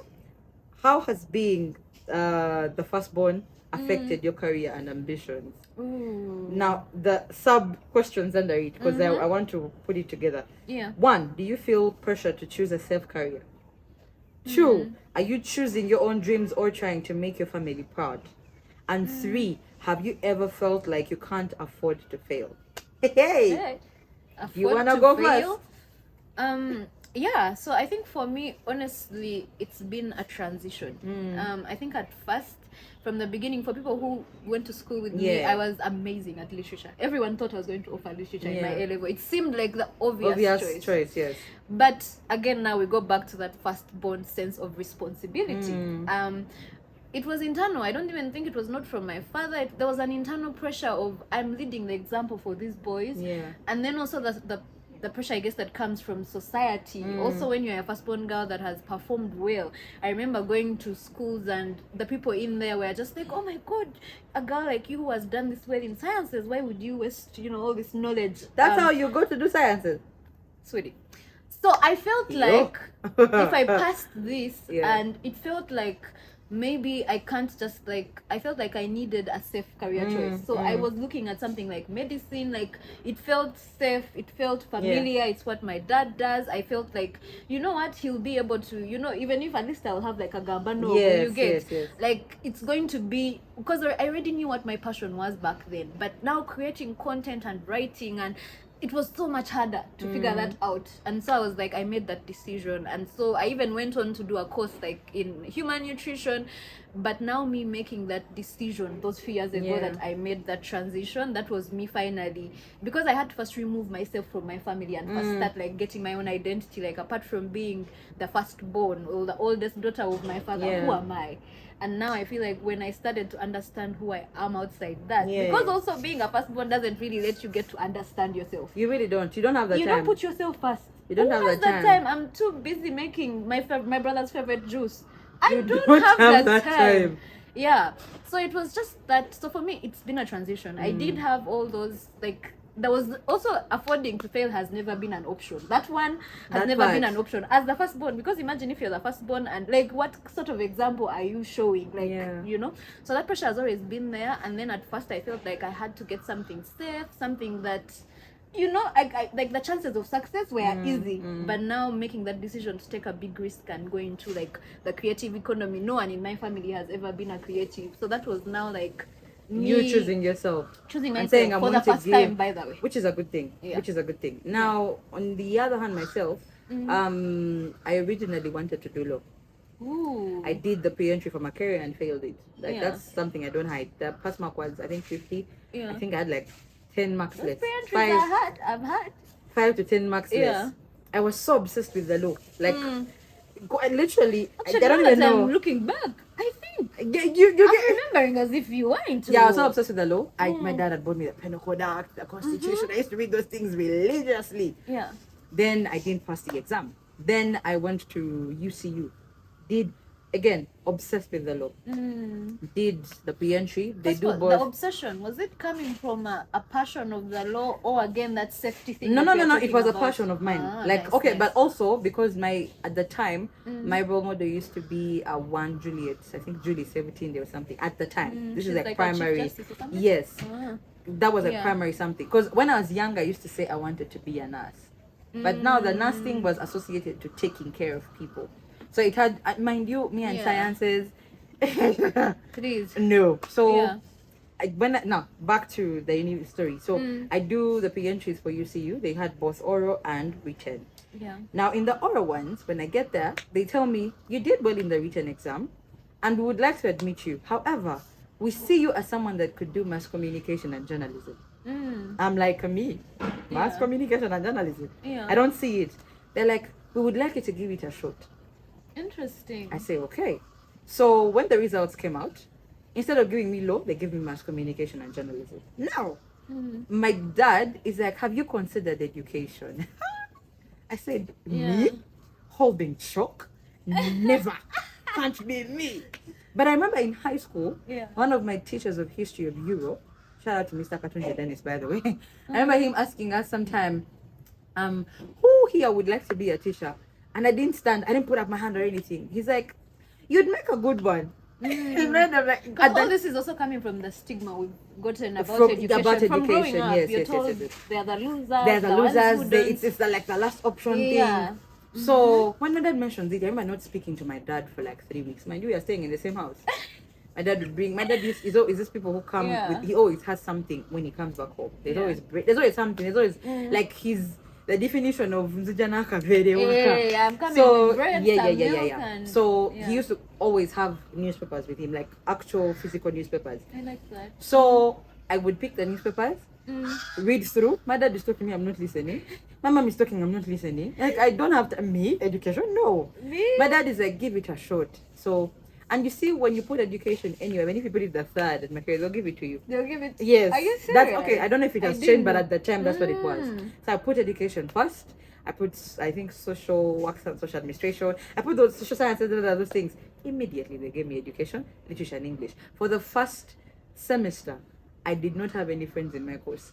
How has being the firstborn affected your career and ambitions? Now the sub questions under it, because I want to put it together. 1, do you feel pressure to choose a safe career? 2, are you choosing your own dreams or trying to make your family proud? And 3, have you ever felt like you can't afford to fail? Hey. You wanna go first? Yeah, so I think for me, honestly, it's been a transition. I think at first, from the beginning, for people who went to school with me, I was amazing at literature. Everyone thought I was going to offer literature in my A level. It seemed like the obvious choice. Yes. But again, now we go back to that firstborn sense of responsibility. It was internal. I don't even think it was not from my father. There was an internal pressure of I'm leading the example for these boys. And then also the pressure, I guess, that comes from society. Also, when you're a firstborn girl that has performed well, I remember going to schools and the people in there were just like, oh my god, a girl like you who has done this well in sciences, why would you waste, all this knowledge? That's how you go to do sciences, sweetie. So I felt like if I passed this, and it felt like maybe I can't just I felt like I needed a safe career choice. So I was looking at something like medicine, like it felt safe, it felt familiar, it's what my dad does. I felt like, you know what, he'll be able to, even if at least I'll have like a gambano, yes. Like it's going to be, because I already knew what my passion was back then, but now creating content and writing, and it was so much harder to figure that out. And so I was like, I made that decision. And so I even went on to do a course like in human nutrition. But now me making that decision those few years ago that I made that transition, that was me finally, because I had to first remove myself from my family and first start like getting my own identity, like apart from being the firstborn or the oldest daughter of my father, who am I? And now I feel like when I started to understand who I am outside that, because also being a firstborn doesn't really let you get to understand yourself. You really don't. You don't have the time. You don't put yourself first. You don't have the time. I'm too busy making my brother's favorite juice. I don't have that time. Yeah. So it was just that. So for me, it's been a transition. I did have all those there was also affording to fail has never been an option. That one has never been an option as the firstborn, because imagine if you're the firstborn and what sort of example are you showing? So that pressure has always been there. And then at first I felt like I had to get something safe, something that I like the chances of success were easy. But now making that decision to take a big risk and go into the creative economy, no one in my family has ever been a creative. So that was now you choosing yourself, choosing myself, and saying for the first time, by the way, which is a good thing. Now on the other hand, myself, I originally wanted to do law. I did the pre-entry for my career and failed it. That's something I don't hide. The pass mark was, I think, 50. I think I had 10 marks less. I've had 5 to 10 marks less. I was so obsessed with the law, literally. Actually, I don't even know. I'm looking back, I think I'm remembering as if you were into I was so obsessed with the law. My dad had bought me the Penal Code Act, the Constitution. I used to read those things religiously. Then I didn't pass the exam. Then I went to UCU. Did again, obsessed with the law. Did the pre-entry. They do both. The obsession, was it coming from a passion of the law, or again that safety thing? No. It was a passion of mine. Nice. But also because at the time, my role model used to be one Juliet. I think Julie 17 or something at the time. This is primary. Yes. That was a primary something. Because when I was young, I used to say I wanted to be a nurse. But now the nurse thing was associated to taking care of people. So it had, mind you, me and sciences. Please. No. So back to the uni story. So I do the pre-entries for UCU. They had both oral and written. Now in the oral ones, when I get there, they tell me you did well in the written exam, and we would like to admit you. However, we see you as someone that could do mass communication and journalism. I'm like, me, mass communication and journalism. I don't see it. They're like, we would like you to give it a shot. Interesting. I say, okay. So when the results came out, instead of giving me law, they gave me mass communication and journalism. Now, my dad is like, have you considered education? I said, me? Holding shock? Never. Can't be me. But I remember in high school, one of my teachers of history of Europe, shout out to Mr. Katunja Dennis, by the way. I remember him asking us sometime, who here would like to be a teacher? And I didn't stand. I didn't put up my hand or anything. He's like, you'd make a good one. All this is also coming from the stigma we've gotten about education. From growing up, you're told they're the losers. They're the losers. It's the last option thing. So when my dad mentioned it, I remember not speaking to my dad for 3 weeks. Mind you, we are staying in the same house. My dad is these people who come with, he always has something when he comes back home. There's always something. There's always the definition of Nzijana Kavere Waka. Yeah, I'm coming So with bread, yeah. some milk and- So yeah. he used to always have newspapers with him, like actual physical newspapers. I like that. So I would pick the newspapers, read through. My dad is talking to me, I'm not listening. My mom is talking, I'm not listening. Like, I don't have to, me, education, no. Me? My dad is like, give it a shot. So, and you see, when you put education anywhere, when if you put it the third at my career, they'll give it to you. They'll give it. Yes. Are you serious? That's okay. I don't know if it has didn't changed, but know. at the time, that's what it was. So I put education first. I put, I think, social work and social administration. I put those social sciences, those things. Immediately, they gave me education, literature, and English. For the first semester, I did not have any friends in my course.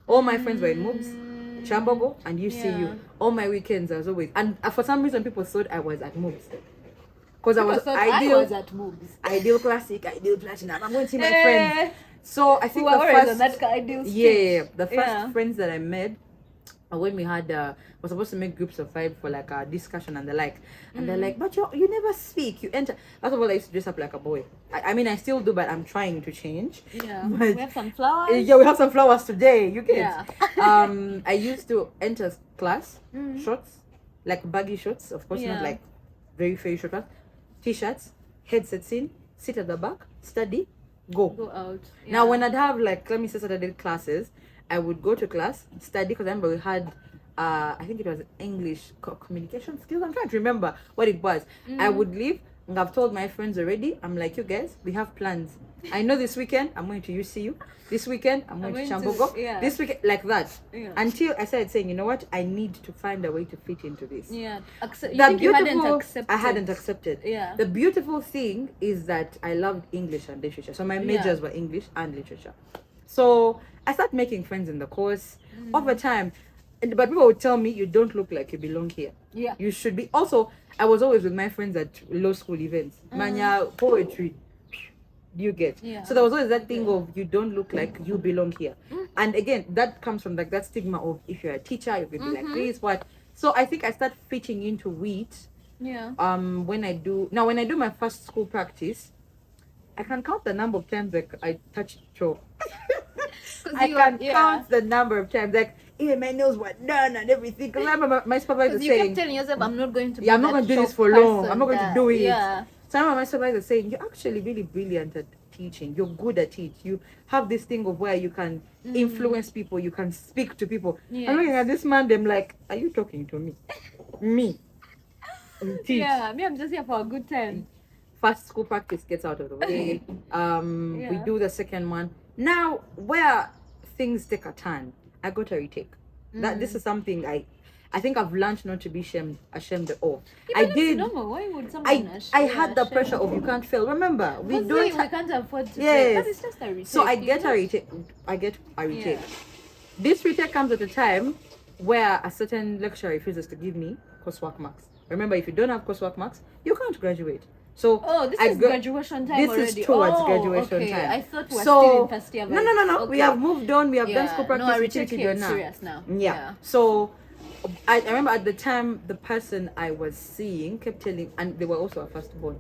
All my friends were in MOOBS, Chambogo, and UCU. Yeah. All my weekends, I was always, and for some reason, people thought I was at MOOBS. Because I People was thought ideal, I was at movies. ideal classic, ideal platinum. I'm going to see my friends. So I We think were the always first, on that ideal yeah, stage. the first Yeah. friends that I made, when we had was supposed to make groups of 5 for like a discussion and the like, and they're like, but you never speak, you enter. First of all, I used to dress up like a boy. I mean, I still do, but I'm trying to change. Yeah. But- We have some flowers. Yeah, we have some flowers today, you get. Yeah. I used to enter class shorts, like baggy shorts, of course, Yeah. not like very very short ones, t-shirts, headsets in, sit at the back, study, go. Go out. Now, Yeah. when I'd have like, let me say Saturday classes, I would go to class, study, because I remember we had, I think it was English communication skills. I'm trying to remember what it was. I would leave, and I've told my friends already. I'm like, you guys, we have plans. I know this weekend I'm going to UCU. This weekend I'm going to going to- Chambogo. yeah. This weekend, like that. Yeah. Until I started saying, you know what, I need to find a way to fit into this. Yeah. You The think you hadn't beautiful, accepted? I hadn't accepted. Yeah. The beautiful thing is that I loved English and literature. So my majors were English and literature. So I started making friends in the course over time. But people would tell me, you don't look like you belong here. Yeah. You should be. Also, I was always with my friends at law school events. Manya, poetry. Do you get? Yeah. So there was always that thing of, you don't look like you belong here. And again, that comes from like that stigma of, if you're a teacher, you're going to be like this, what. So I think I start fitting into wheat Yeah. when I do my first school practice. I can count the number of times like I touched chalk. I can count the number of times, like, even my nails were done and everything. Because I remember my supervisor Because you saying, kept telling yourself, I'm not going to. yeah, I'm not going to do this for long. I'm not going to do it. Yeah. So I remember my supervisor saying, you're actually really brilliant at teaching. You're good at it. You have this thing of where you can influence people. You can speak to people. Yes. I'm looking at this man. I'm like, are you talking to me? Me. Teach. Yeah. Me, I'm just here for a good time. First school practice gets out of the way. We Yeah. do the second one. Now, where things take a turn, I got a retake. That this is something I think I've learned not to be ashamed of. Yeah, I but did. that's normal. Why would someone? I had the pressure of, you can't fail. Remember, we don't. We can't afford to. Yes. Pay, but it's just a retake. So I you get know? a retake. I get a retake. Yeah. This retake comes at a time where a certain lecturer refuses to give me coursework marks. Remember, if you don't have coursework marks, you can't graduate. So Oh, this I is go- graduation time This already. is towards Oh, graduation okay. time. I thought we were So- still in first year. No. Okay. We have moved on. We have done Yeah. school No, practice. a we retake teach here it is now. serious now. Yeah. So I remember at the time the person I was seeing kept telling, and they were also a firstborn.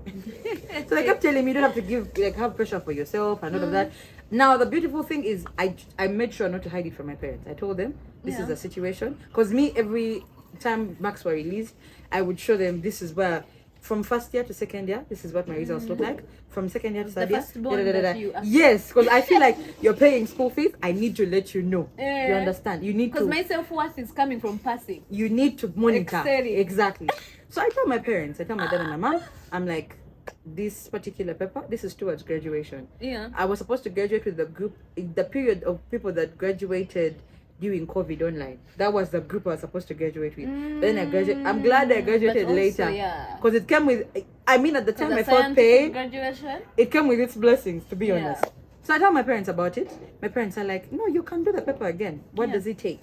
So they kept telling me, you don't have to have pressure for yourself and all of that. Now the beautiful thing is I made sure not to hide it from my parents. I told them this is Yeah. the situation. Because me, every time marks were released, I would show them, this is where, from first year to second year, this is what my results look like. From second year to third year, firstborn that you accept. yes, because I feel like you're paying school fees. I need to let you know. You Eh. understand? You need to. Because my self-worth is coming from passing. You need to monitor. Excelling. Exactly. So I tell my parents, I tell my dad and my mom, I'm like, this particular paper, this is towards graduation. Yeah. I was supposed to graduate with the group, in the period of people that graduated during COVID online. That was the group I was supposed to graduate with. Then I graduated. I'm glad I graduated But also, later. yeah. Because it came with, I mean, at the time The I felt scientific pain. graduation. It came with its blessings, to be Yeah. honest. So I tell my parents about it. My parents are like, no, you can do the paper again. What Yeah. does it take?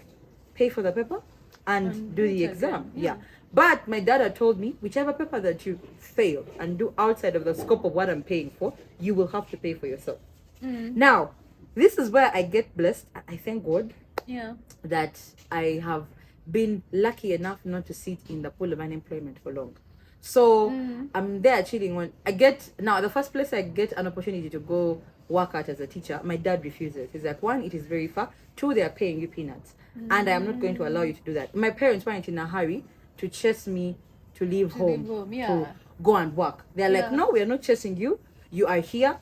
Pay for the paper and do the it exam. again. Yeah. But my dad had told me, whichever paper that you fail and do outside of the scope of what I'm paying for, you will have to pay for yourself. Now, this is where I get blessed. I thank God Yeah. that I have been lucky enough not to sit in the pool of unemployment for long. So I'm there chilling. When I get, now the first place I get an opportunity to go work out as a teacher, my dad refuses. He's like, one, it is very far. Two, they are paying you peanuts. and I am not going to allow you to do that. My parents weren't in a hurry to chase me to leave home, to go and work. They're like, no, we are not chasing you. You are here.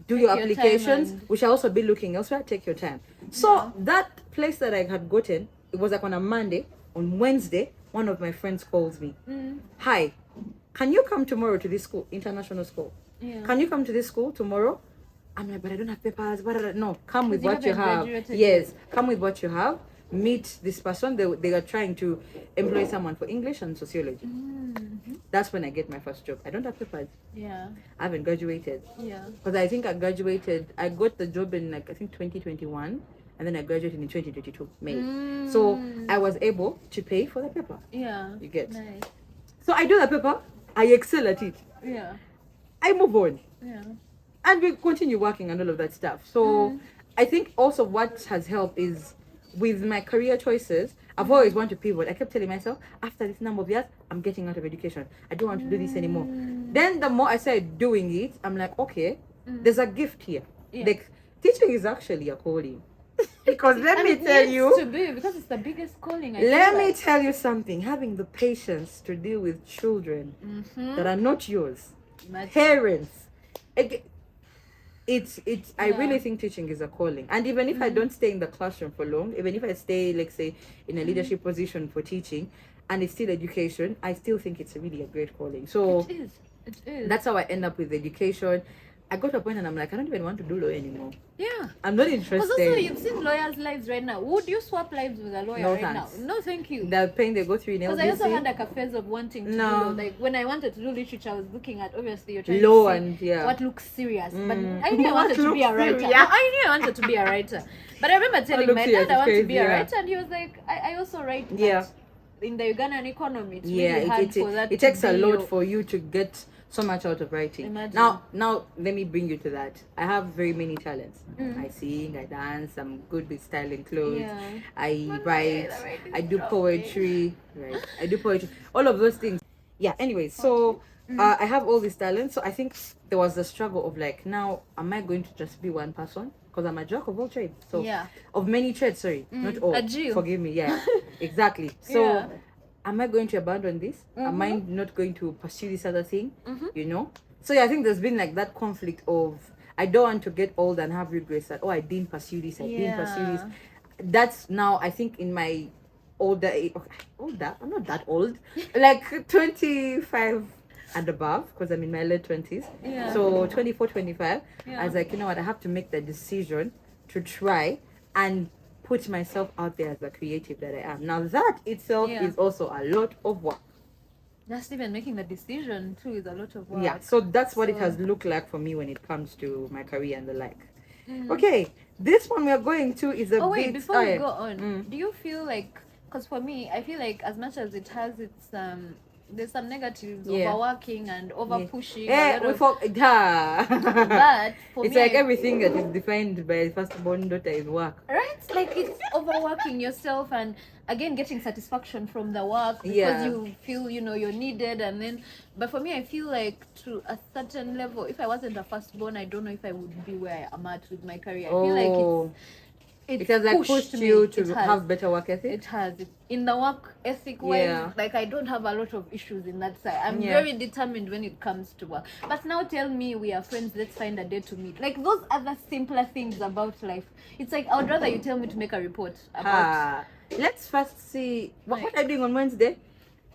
Do your applications. We shall also be looking elsewhere. Take your time. So that place that I had gotten, it was like on a Monday. On Wednesday, one of my friends calls me. Hi, can you come tomorrow to this school, international school? Can you come to this school tomorrow? I'm like, but I don't have papers. No, come with what you have. Yes, come with what you have. Meet this person. They are trying to employ someone for English and sociology. That's when I get my first job. I don't have papers. I haven't graduated. Because I think I got the job in like, I think 2021. And then I graduated in 2022, May. So I was able to pay for the paper. You get. Nice. So I do the paper. I excel at it. I move on. And we continue working and all of that stuff. So I think also what has helped is with my career choices, I've always wanted to pivot. I kept telling myself, after this number of years, I'm getting out of education. I don't want to do this anymore. Then the more I started doing it, I'm like, okay, there's a gift here. Like, teaching is actually a calling. Because let me tell you, because it's the biggest calling. Let me tell you something. Having the patience to deal with children that are not yours, parents, I really think teaching is a calling. And even if I don't stay in the classroom for long, even if I stay, like say, in a leadership position for teaching, and it's still education, I still think it's really a great calling. So it is. That's how I end up with education. I got to a point and I'm like, I don't even want to do law anymore. I'm not interested. Because also you've seen lawyers' lives right now. Would you swap lives with a lawyer now? No, thank you. The pain they go through in LBC. Because I also had like a phase of wanting to do law. Like when I wanted to do literature, I was looking at, obviously you're trying law to see and what looks serious. But I knew I wanted to be a writer. I knew I wanted to be a writer. But I remember telling my dad I want to be a writer, and he was like, I also write in the Ugandan economy. It's really hard for that. It takes a lot for you to get so much out of writing. Imagine. Now let me bring you to that. I have very many talents. I sing, I dance, I'm good with styling clothes. I write, I do poetry, I do poetry, all of those things. Anyways, so I have all these talents. So I think there was the struggle of like, now am I going to just be one person? Because I'm a jack of all trades. So of many trades, sorry, not all. Forgive me. Exactly. So am I going to abandon this? Am I not going to pursue this other thing? You know? So I think there's been like that conflict of, I don't want to get old and have regrets that, I didn't pursue this, I didn't pursue this. That's now, I think in my older age, I'm not that old, like 25 and above, because I'm in my late 20s. So 24, 25, I was like, you know what, I have to make the decision to try and put myself out there as a creative that I am. Now that itself is also a lot of work. Just even making the decision too is a lot of work. So that's what it has looked like for me when it comes to my career and the like. Okay, this one we are going to is a bit... wait, before we go on, do you feel like, because for me, I feel like as much as it has its there's some negatives, overworking and over pushing. But for it's me, like everything that is defined by firstborn daughter is work. Right? Like it's overworking yourself and again getting satisfaction from the work because you feel you're needed, and then but for me I feel like to a certain level, if I wasn't a firstborn, I don't know if I would be where I am at with my career. I feel like it has like pushed you to have better work ethic. It has in the work ethic way. Like I don't have a lot of issues in that side. I'm very determined when it comes to work. But now tell me we are friends, let's find a day to meet. Like those other simpler things about life. It's like I would rather you tell me to make a report about. Let's first see what are you doing on Wednesday.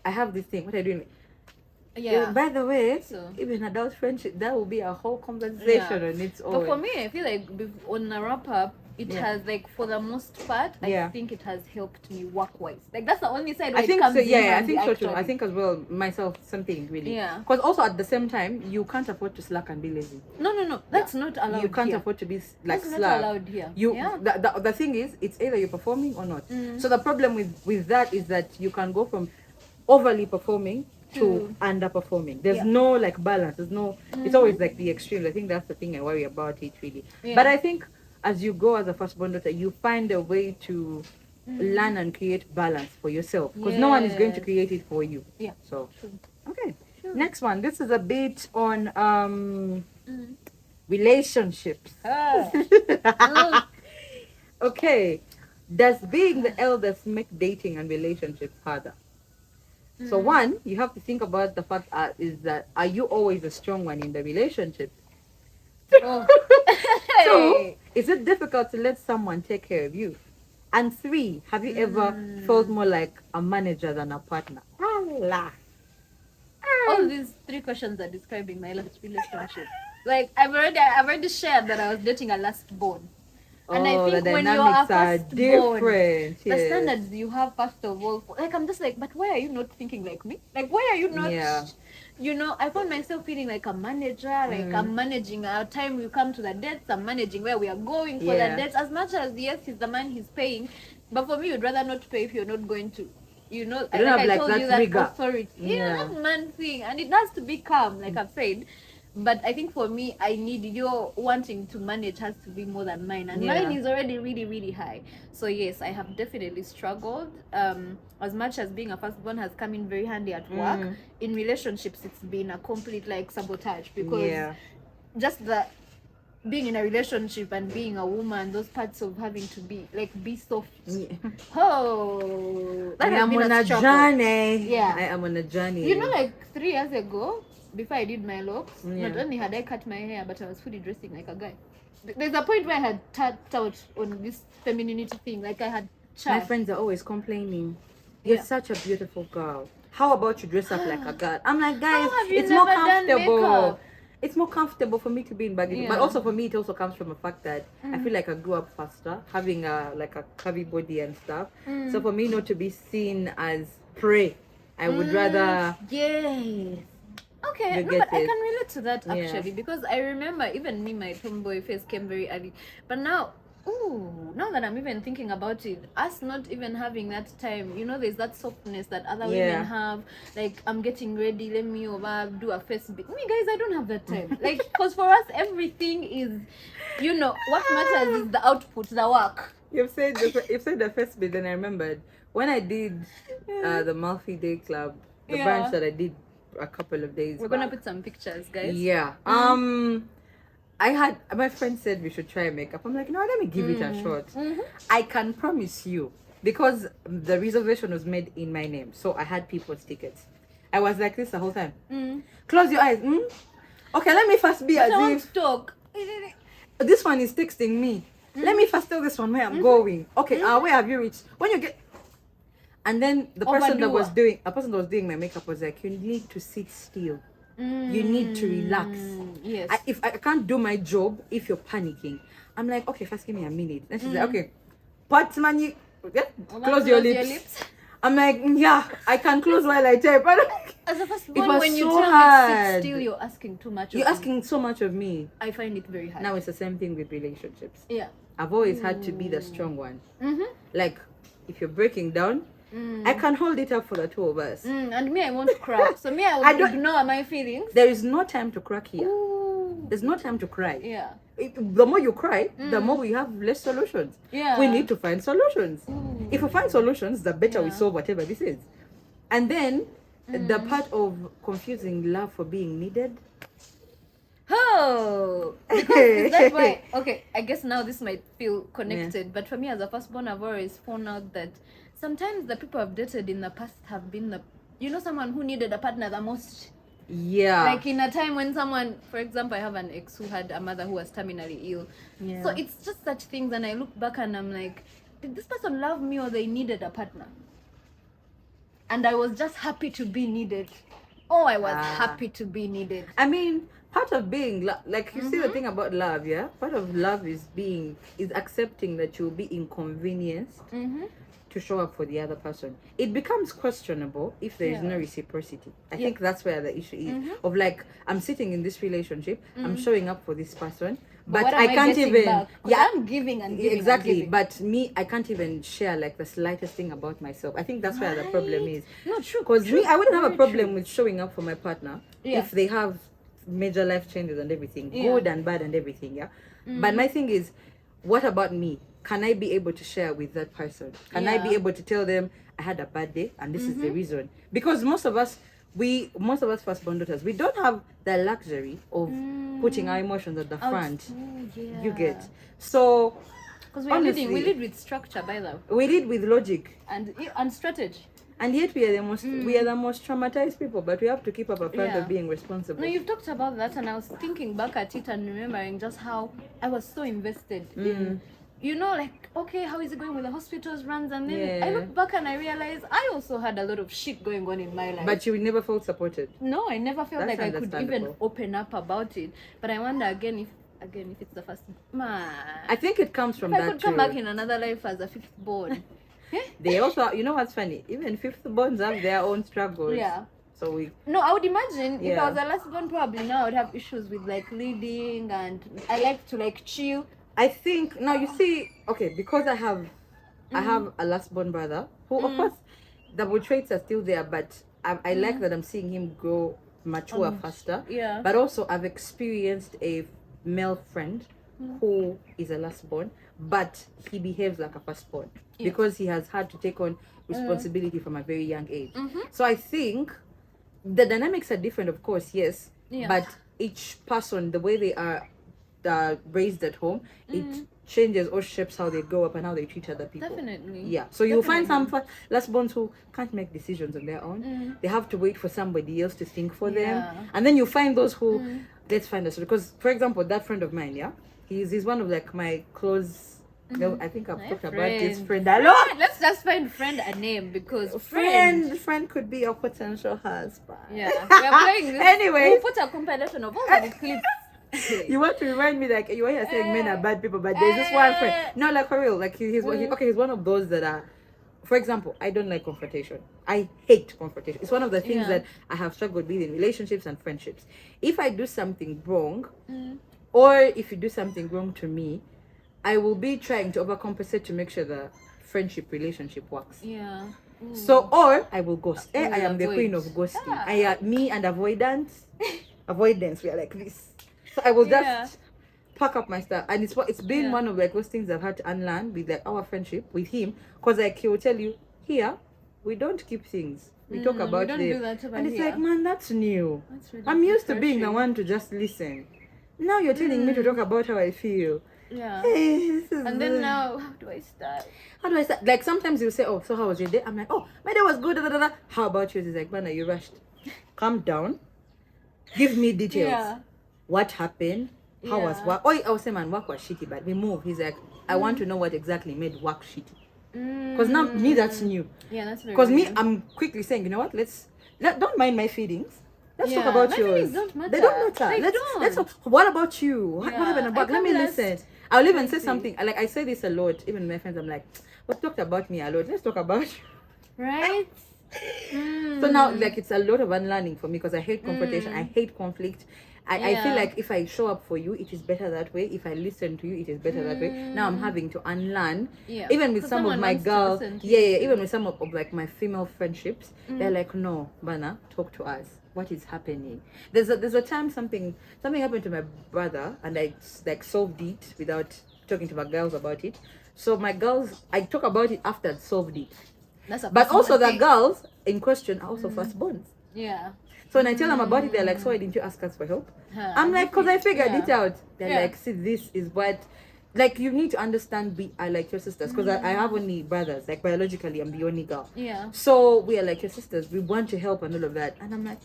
I have this thing. What are you doing? By the way, even adult friendship, that will be a whole conversation on its own. But for me, I feel like on a wrap up, it has like for the most part, I think it has helped me work wise. Like that's the only side where it comes in. I think so too. I think as well myself something really. Because also at the same time you can't afford to slack and be lazy. No. That's not allowed. You can't afford to be like that's slack. Not allowed here. The thing is, it's either you're performing or not. So the problem with that is that you can go from overly performing to underperforming. There's no like balance. There's no. It's always like the extremes. I think that's the thing I worry about it really. But I think as you go as a firstborn daughter, you find a way to learn and create balance for yourself, because no one is going to create it for you. So okay, next one. This is a bit on relationships. Okay, Does being the eldest make dating and relationships harder? So one, you have to think about the fact is that are you always a strong one in the relationship? Oh. Two, is it difficult to let someone take care of you? And three, have you ever felt more like a manager than a partner? Allah. All these three questions are describing my last relationship. Like I've already shared that I was dating a last born. And I Oh, think the when you're a dynamics are firstborn, different. the Yes. standards you have first of all, like I'm just like, but why are you not thinking like me? Like why are you not? Yeah. You know, I found myself feeling like a manager, like I'm managing our time. We come to the dates, I'm managing where we are going for Yeah. the dates. As much as yes, he's the man, he's paying, but for me, you'd rather not pay if you're not going to. You know, You don't have, I like, told that you that rigor. authority. Yeah. That man thing, and it has to be calm, like I've said. But I think for me, I need your wanting to manage has to be more than mine, and Yeah. mine is already really, really high. So yes, I have definitely struggled. As much as being a firstborn has come in very handy at work, in relationships it's been a complete like sabotage because Yeah. just the being in a relationship and being a woman, those parts of having to be soft. Yeah. Oh, that I has am been on a a struggle. journey. Yeah. I am on a journey. You know, like 3 years ago, before I did my locks, Yeah. not only had I cut my hair, but I was fully dressing like a guy. There's a point where I had tapped out on this femininity thing. Like I had My chat. friends are always complaining. You're Yeah. such a beautiful girl. How about you dress up like a girl? I'm like, guys, have you it's more never done comfortable. makeup? It's more comfortable for me to be in baggy, but Yeah. also for me, it also comes from the fact that I feel like I grew up faster, having a curvy body and stuff. So for me not to be seen as prey, I would rather. Yes. Okay, You no, get but I it. can relate to that Yeah. actually because I remember even me, my tomboy phase came very early. But now, now that I'm even thinking about it, us not even having that time, you know, there's that softness that other Yeah. women have. Like, I'm getting ready, let me over, do a face bit. Me, guys, I don't have that time. Like, because for us, everything is, you know, what matters is the output, the work. You've said the first bit, then I remembered when I did the Malfi Day Club, the Yeah. branch that I did a couple of days. We're gonna back. put some pictures, guys. Yeah. I had my friend said we should try makeup. I'm like, no, let me give it a shot. I can promise you because the reservation was made in my name, so I had people's tickets. I was like this the whole time. Close your eyes. Okay, let me first be But I as want if to talk. this one is texting me. Let me first tell this one where I'm going. Okay, where have you reached? When you get, and then the person that was doing my makeup was like, you need to sit still. You need to relax. Yes. If I can't do my job if you're panicking. I'm like, okay, first give me a minute. Then she's like, okay, but man, you close your lips. I'm like, yeah, I can close while I type. As a first It born, was when you so tell me to hard. sit still, you're asking too much. You're of me. asking so much of me. I find it very hard. Now it's the same thing with relationships. Yeah. I've always had to be the strong one. Like, if you're breaking down, I can hold it up for the two of us. And me, I want to crack. So me, I I will don't- ignore my feelings. There is no time to crack here. Ooh. There's no time to cry. Yeah. The more you cry, the more we have less solutions. Yeah. We need to find solutions. Ooh. If we find solutions, the better we Yeah. solve whatever this is. And then the part of confusing love for being needed. Oh, because is that why? Okay, I guess now this might feel connected, but for me as a firstborn, I've always found out that sometimes the people I've dated in the past have been someone who needed a partner the most. Yeah. Like in a time when someone, for example, I have an ex who had a mother who was terminally ill. Yeah. So it's just such things, and I look back and I'm like, did this person love me or they needed a partner? And I was just happy to be needed. Oh, I was happy to be needed. I mean, part of being like you see the thing about love, yeah. Part of love is accepting that you'll be inconvenienced to show up for the other person. It becomes questionable if there is no reciprocity. I think that's where the issue is. Of like, I'm sitting in this relationship, I'm showing up for this person, but what am I can't getting even. back? 'Cause I'm giving and giving. Exactly, And giving. but me, I can't even share like the slightest thing about myself. I think that's where the problem is. No, true. Because me, I wouldn't have a Very problem true. with showing up for my partner Yeah. if they have major life changes and everything, Yeah. good and bad and everything, yeah. But my thing is, what about me? Can I be able to share with that person? Can I be Yeah. able to tell them I had a bad day and this is the reason? Because most of us firstborn daughters, we don't have the luxury of putting our emotions at the front. Yeah. You get. So Because we lead with structure, by the way. We lead with logic. And strategy. And yet we are the most traumatized people, but we have to keep up a front of being responsible. No, you've talked about that, and I was thinking back at it and remembering just how I was so invested in, you know, like, okay, how is it going with the hospitals runs? And then I look back and I realize I also had a lot of shit going on in my life. But you never felt supported. No, I never felt That's like I could even open up about it. But I wonder again if it's the first. I think it comes from if that. I could come back in another life as a fifth born. They also, you know what's funny? Even fifth borns have their own struggles. Yeah. So No, I would imagine if I was a last born, probably now I would have issues with like leading, and I like to like chill. I think now you see, okay, because I have a last born brother who, of course, the traits are still there, but I like that I'm seeing him grow, mature faster. Yeah. But also, I've experienced a male friend who is a last born, but he behaves like a firstborn because he has had to take on responsibility from a very young age. So I think the dynamics are different, of course, yes, but each person, the way they are raised at home, it changes or shapes how they grow up and how they treat other people. Definitely. Yeah. So you'll find some last borns who can't make decisions on their own. They have to wait for somebody else to think for them. And then you find those who, let's find us, because for example, that friend of mine, he's one of like my close. No, I think I've talked about his friend a lot. Let's just find friend a name, because friend could be your potential husband. Yeah, we're playing this. Anyway, we'll put a compilation of all the clips. You want to remind me, like, you were here saying men are bad people, but there's this one friend. No, like for real, like he's one of those that are, for example, I don't like confrontation. I hate confrontation. It's one of the things that I have struggled with in relationships and friendships. If I do something wrong, or if you do something wrong to me, I will be trying to overcompensate to make sure the friendship relationship works. Yeah. So, or I will ghost. I am the queen of ghosting. Me and avoidance, we are like this. So I will just pack up my stuff, and it's been one of like those things I've had to unlearn with like our friendship with him, because like he will tell you, here we don't keep things. We talk about them, and it's like, man, that's new. Really I'm used to being the one to just listen. Now you're telling me to talk about how I feel. Yeah. Hey, and then now, how do I start? Like sometimes you say, oh, so how was your day? I'm like, oh, my day was good. Da, da, da. How about yours? He's like, man, you rushed. Calm down. Give me details. Yeah. What happened? How was work? Oh, I was saying, man, work was shitty, but we moved. He's like, I want to know what exactly made work shitty. Because now me, that's new. Yeah, that's very. Because me, I'm quickly saying, you know what? Don't mind my feelings. Let's talk about my yours. Don't matter. They don't matter. Let's talk. What about you? What happened about? Let me listen. I'll even say something. Like I say this a lot. Even with my friends, I'm like, "We've talked about me a lot. Let's talk about you." Right. So now, like, it's a lot of unlearning for me because I hate confrontation. I hate conflict. I feel like if I show up for you, it is better that way. If I listen to you, it is better that way. Now I'm having to unlearn. Yeah. Even with some of my girls, even with some of like my female friendships, they're like, no, Bana, talk to us. What is happening? There's a time something happened to my brother, and I like solved it without talking to my girls about it. So my girls, I talk about it after I solved it. But also the girls in question are also firstborns. Yeah. So when I tell them about it, they're like, so why didn't you ask us for help? I'm like, because I figured it out. They're like, see, this is what, like, you need to understand we are like your sisters. Because I have only brothers. Like, biologically, I'm the only girl. Yeah. So we are like your sisters. We want to help and all of that. And I'm like,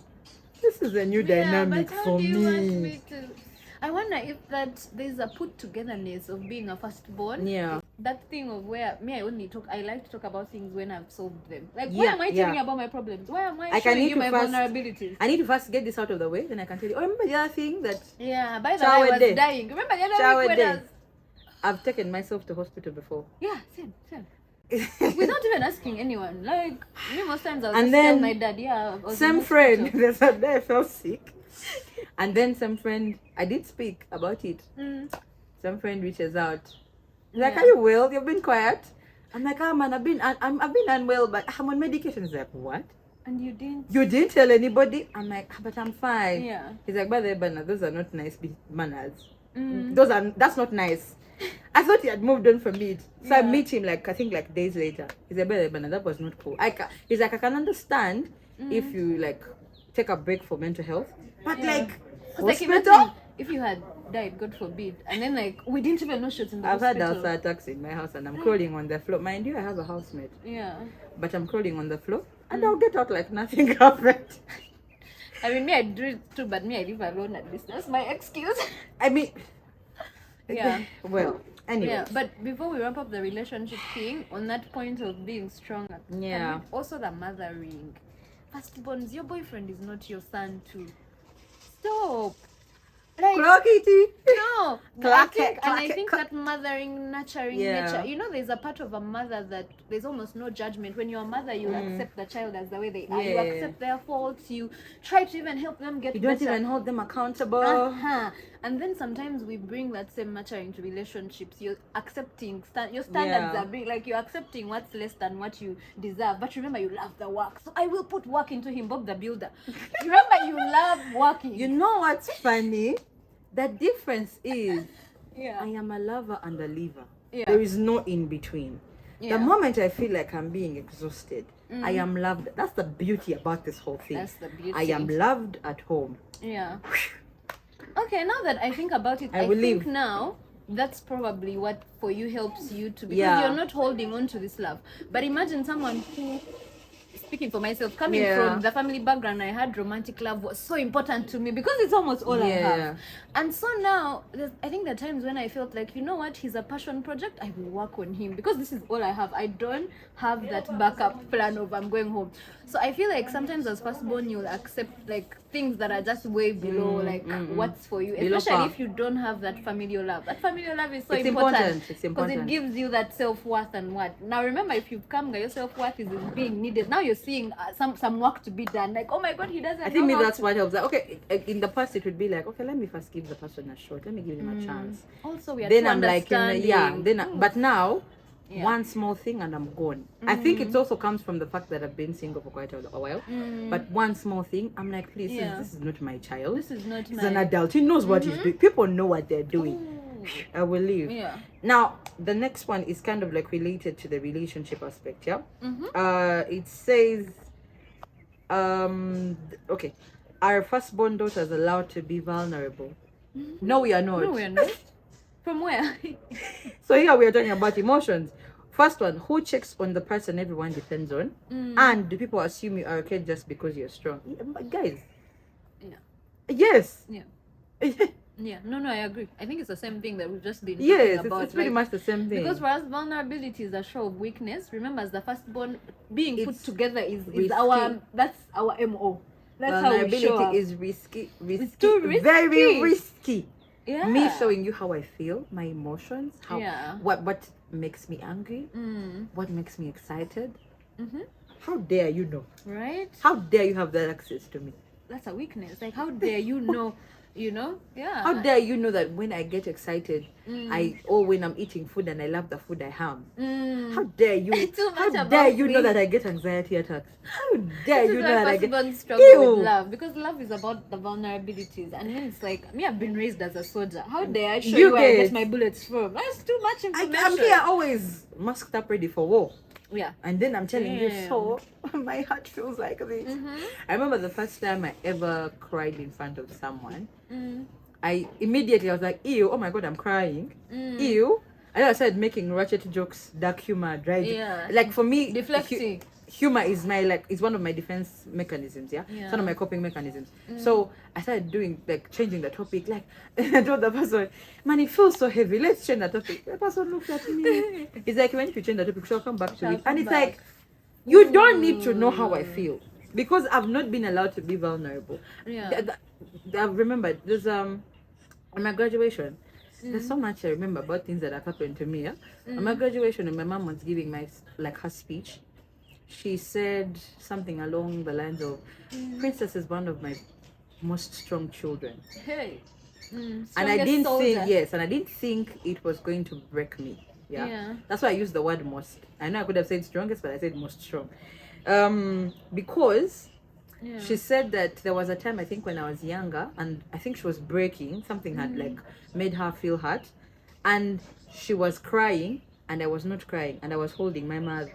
this is a new dynamic but how for do you me. Want me to... I wonder if that there's a put togetherness of being a firstborn. Yeah. That thing of where I like to talk about things when I've solved them. Like, why am I telling you about my problems? Why am I showing you my vulnerabilities? I need to first get this out of the way, then I can tell you. Oh, remember the other thing that... Yeah, by the way, I was dying. Remember the other week when I've taken myself to hospital before. Yeah, same. Without even asking anyone. Like, me most times I was tell my dad, some friend, there's a day I felt sick. And then some friend, I did speak about it. Some friend reaches out. Like, are you well? You've been quiet. I'm like, man, I've been unwell, but I'm on medication. He's like, what? And you didn't? You didn't tell anybody? I'm like, but I'm fine. Yeah. He's like, by the way, those are not nice manners. That's not nice. I thought he had moved on from it. So I meet him I think days later. He's like, by the way, that was not cool. He's like, I can understand if you take a break for mental health. But hospital? if you had died, God forbid, and then like we didn't even know she was in the I've had hospital. ulcer attacks in my house and I'm crawling on the floor. Mind you, I have a housemate. Yeah. But I'm crawling on the floor and I'll get out like nothing happened. I mean, me, I do it too, but me, I live alone at this. That's my excuse. I mean, Yeah. well, anyway. Yeah, but before we wrap up the relationship thing, on that point of being strong, Yeah. and also the mothering. Firstborns, your boyfriend is not your son too. Stop. Like, Clock it. no, Clack I it, clack it, think clack. that mothering, nurturing Yeah. nature. You know, there's a part of a mother that there's almost no judgment. When you're a mother, you accept the child as the way they are. You Yeah. accept their faults. You try to even help them get You don't better. even hold them accountable. Uh-huh. And then sometimes we bring that same matter into relationships. You're accepting your standards Yeah. are big, like you're accepting what's less than what you deserve. But remember, you love the work, so I will put work into him, Bob the Builder. Remember, you love working. You know what's funny? The difference is Yeah. I am a lover and a leaver. Yeah. There is no in between. Yeah. The moment I feel like I'm being exhausted, I am loved. That's the beauty about this whole thing. That's the beauty. I am loved at home. Yeah. Okay, now that I think about it, I I will think leave. now that's probably what for you helps you to, because Yeah. you're not holding on to this love. But imagine someone who, speaking for myself, coming Yeah. from the family background I had, romantic love was so important to me because it's almost all I Yeah. have. And so now, I think there are times when I felt like, you know what, he's a passion project, I will work on him because this is all I have. I don't have that backup plan of I'm going home. So I feel like sometimes as firstborn, you'll accept like things that are just way below what's for you, Below especially par. if you don't have that familial love. That familial love is so It's important important. It's because it important. gives you that self-worth and what. Now remember, if you've come, your self-worth is being needed. Now you're seeing some work to be done. Like, oh my God, he doesn't I think know how that's to- what helps. Like, okay, in the past it would be like, okay, let me first give the person a shot. Let me give him a chance. Also, we are Then too I'm like, yeah. understanding. Then, but now, Yeah. one small thing and I'm gone. I think it also comes from the fact that I've been single for quite a while. But one small thing, I'm like, please, Yeah. this is not my child. This is not He's my... an adult. He knows what he's doing. People know what they're doing. Ooh. I will leave. Yeah. Now, the next one is kind of like related to the relationship aspect, yeah? Mm-hmm. It says, okay, are firstborn daughters allowed to be vulnerable? No, we are not. No, we're not. From where? So here we are talking about emotions. First one, who checks on the person everyone depends on? And do people assume you are okay just because you're strong? Yeah, but guys, Yeah. yes. Yeah. Yeah. No, I agree. I think it's the same thing that we've just been Yes, talking about. it's pretty much the same thing. Because for us, vulnerability is a show of weakness. Remember, as the firstborn, being put It's together is risky. that's our MO. That's how we vulnerability show up. is risky, too risky. very risky. Yeah. Me showing you how I feel, my emotions, how Yeah. what makes me angry, what makes me excited. How dare you know? Right? How dare you have that access to me? That's a weakness. Like, how dare you know? You know? Yeah. How dare you know that when I get excited, or when I'm eating food and I love the food I have? How dare you? Too much How about dare you know me. that I get anxiety attacks? How dare This you is know why that I get? firstborn struggle Ew. with love, because love is about the vulnerabilities, and then it's like me. I've been raised as a soldier. How dare I show You you where I get- get my bullets from? That's too much information. I'm here always masked up, ready for war. Yeah. And then I'm telling you, Damn. so my heart feels like this. I remember the first time I ever cried in front of someone. I was like, ew, oh my God, I'm crying. Ew. And then I started making ratchet jokes, dark humor, dry Yeah. Like for me, Deflecting. humor is is one of my defense mechanisms, yeah? It's one of my coping mechanisms. So I started doing, like, changing the topic. Like, I told the person, man, it feels so heavy. Let's change the topic. The person looked at me. It's like, when if you change the topic, she'll come back to She'll it. come And it's back. like, you don't need to know how I feel. Because I've not been allowed to be vulnerable. Yeah. I remember, there's, on my graduation, there's so much I remember about things that have happened to me. Yeah? On my graduation, when my mom was giving her speech, she said something along the lines of, Princess is one of my most strong children. Hey. And I Strongest didn't soldier. think, yes, and I didn't think it was going to break me. Yeah. Yeah. That's why I used the word most. I know I could have said strongest, but I said most strong. Because Yeah. she said that there was a time, I think, when I was younger, and I think she was breaking. Something had like made her feel hurt, and she was crying, and I was not crying, and I was holding my mouth.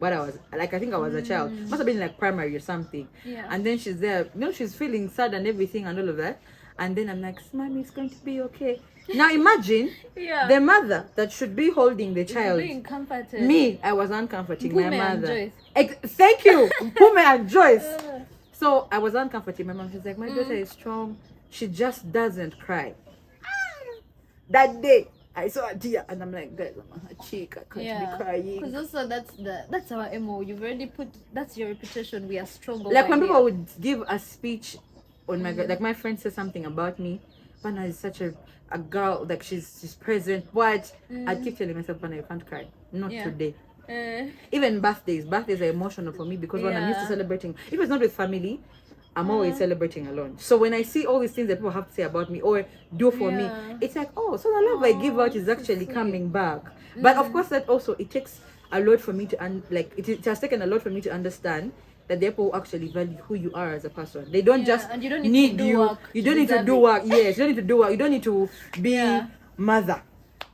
What I was like, I think I was a child. Must have been like primary or something. Yeah. And then she's there, she's feeling sad and everything and all of that. And then I'm like, mommy, it's going to be okay. Now imagine Yeah. the mother that should be holding the child. Being comforted. Me, I was uncomforting my Mpume and mother. Joyce. Thank you, Pume and Joyce. So I was uncomforting my mom. She's like, my daughter is strong. She just doesn't cry. That day, I saw a tear, and I'm like, guys, I'm on her cheek. I can't be crying. Because also that's our MO. You've already put, that's your reputation. We are strong. Like when people would give a speech on my like my friend said something about me. Pana is such a girl, like she's present. But I keep telling myself, Pana, you can't cry. Not today. Even birthdays are emotional for me because when I'm used to celebrating, if it's not with family, I'm always celebrating alone. So when I see all these things that people have to say about me or do for me, it's like, oh, so the love I give out is actually coming back. But of course, that also it takes a lot for me to it has taken a lot for me to understand that the people actually value who you are as a person. They don't just and you don't need to do you. Work you don't need to do work. Yes, you don't need to do work. You don't need to be mother.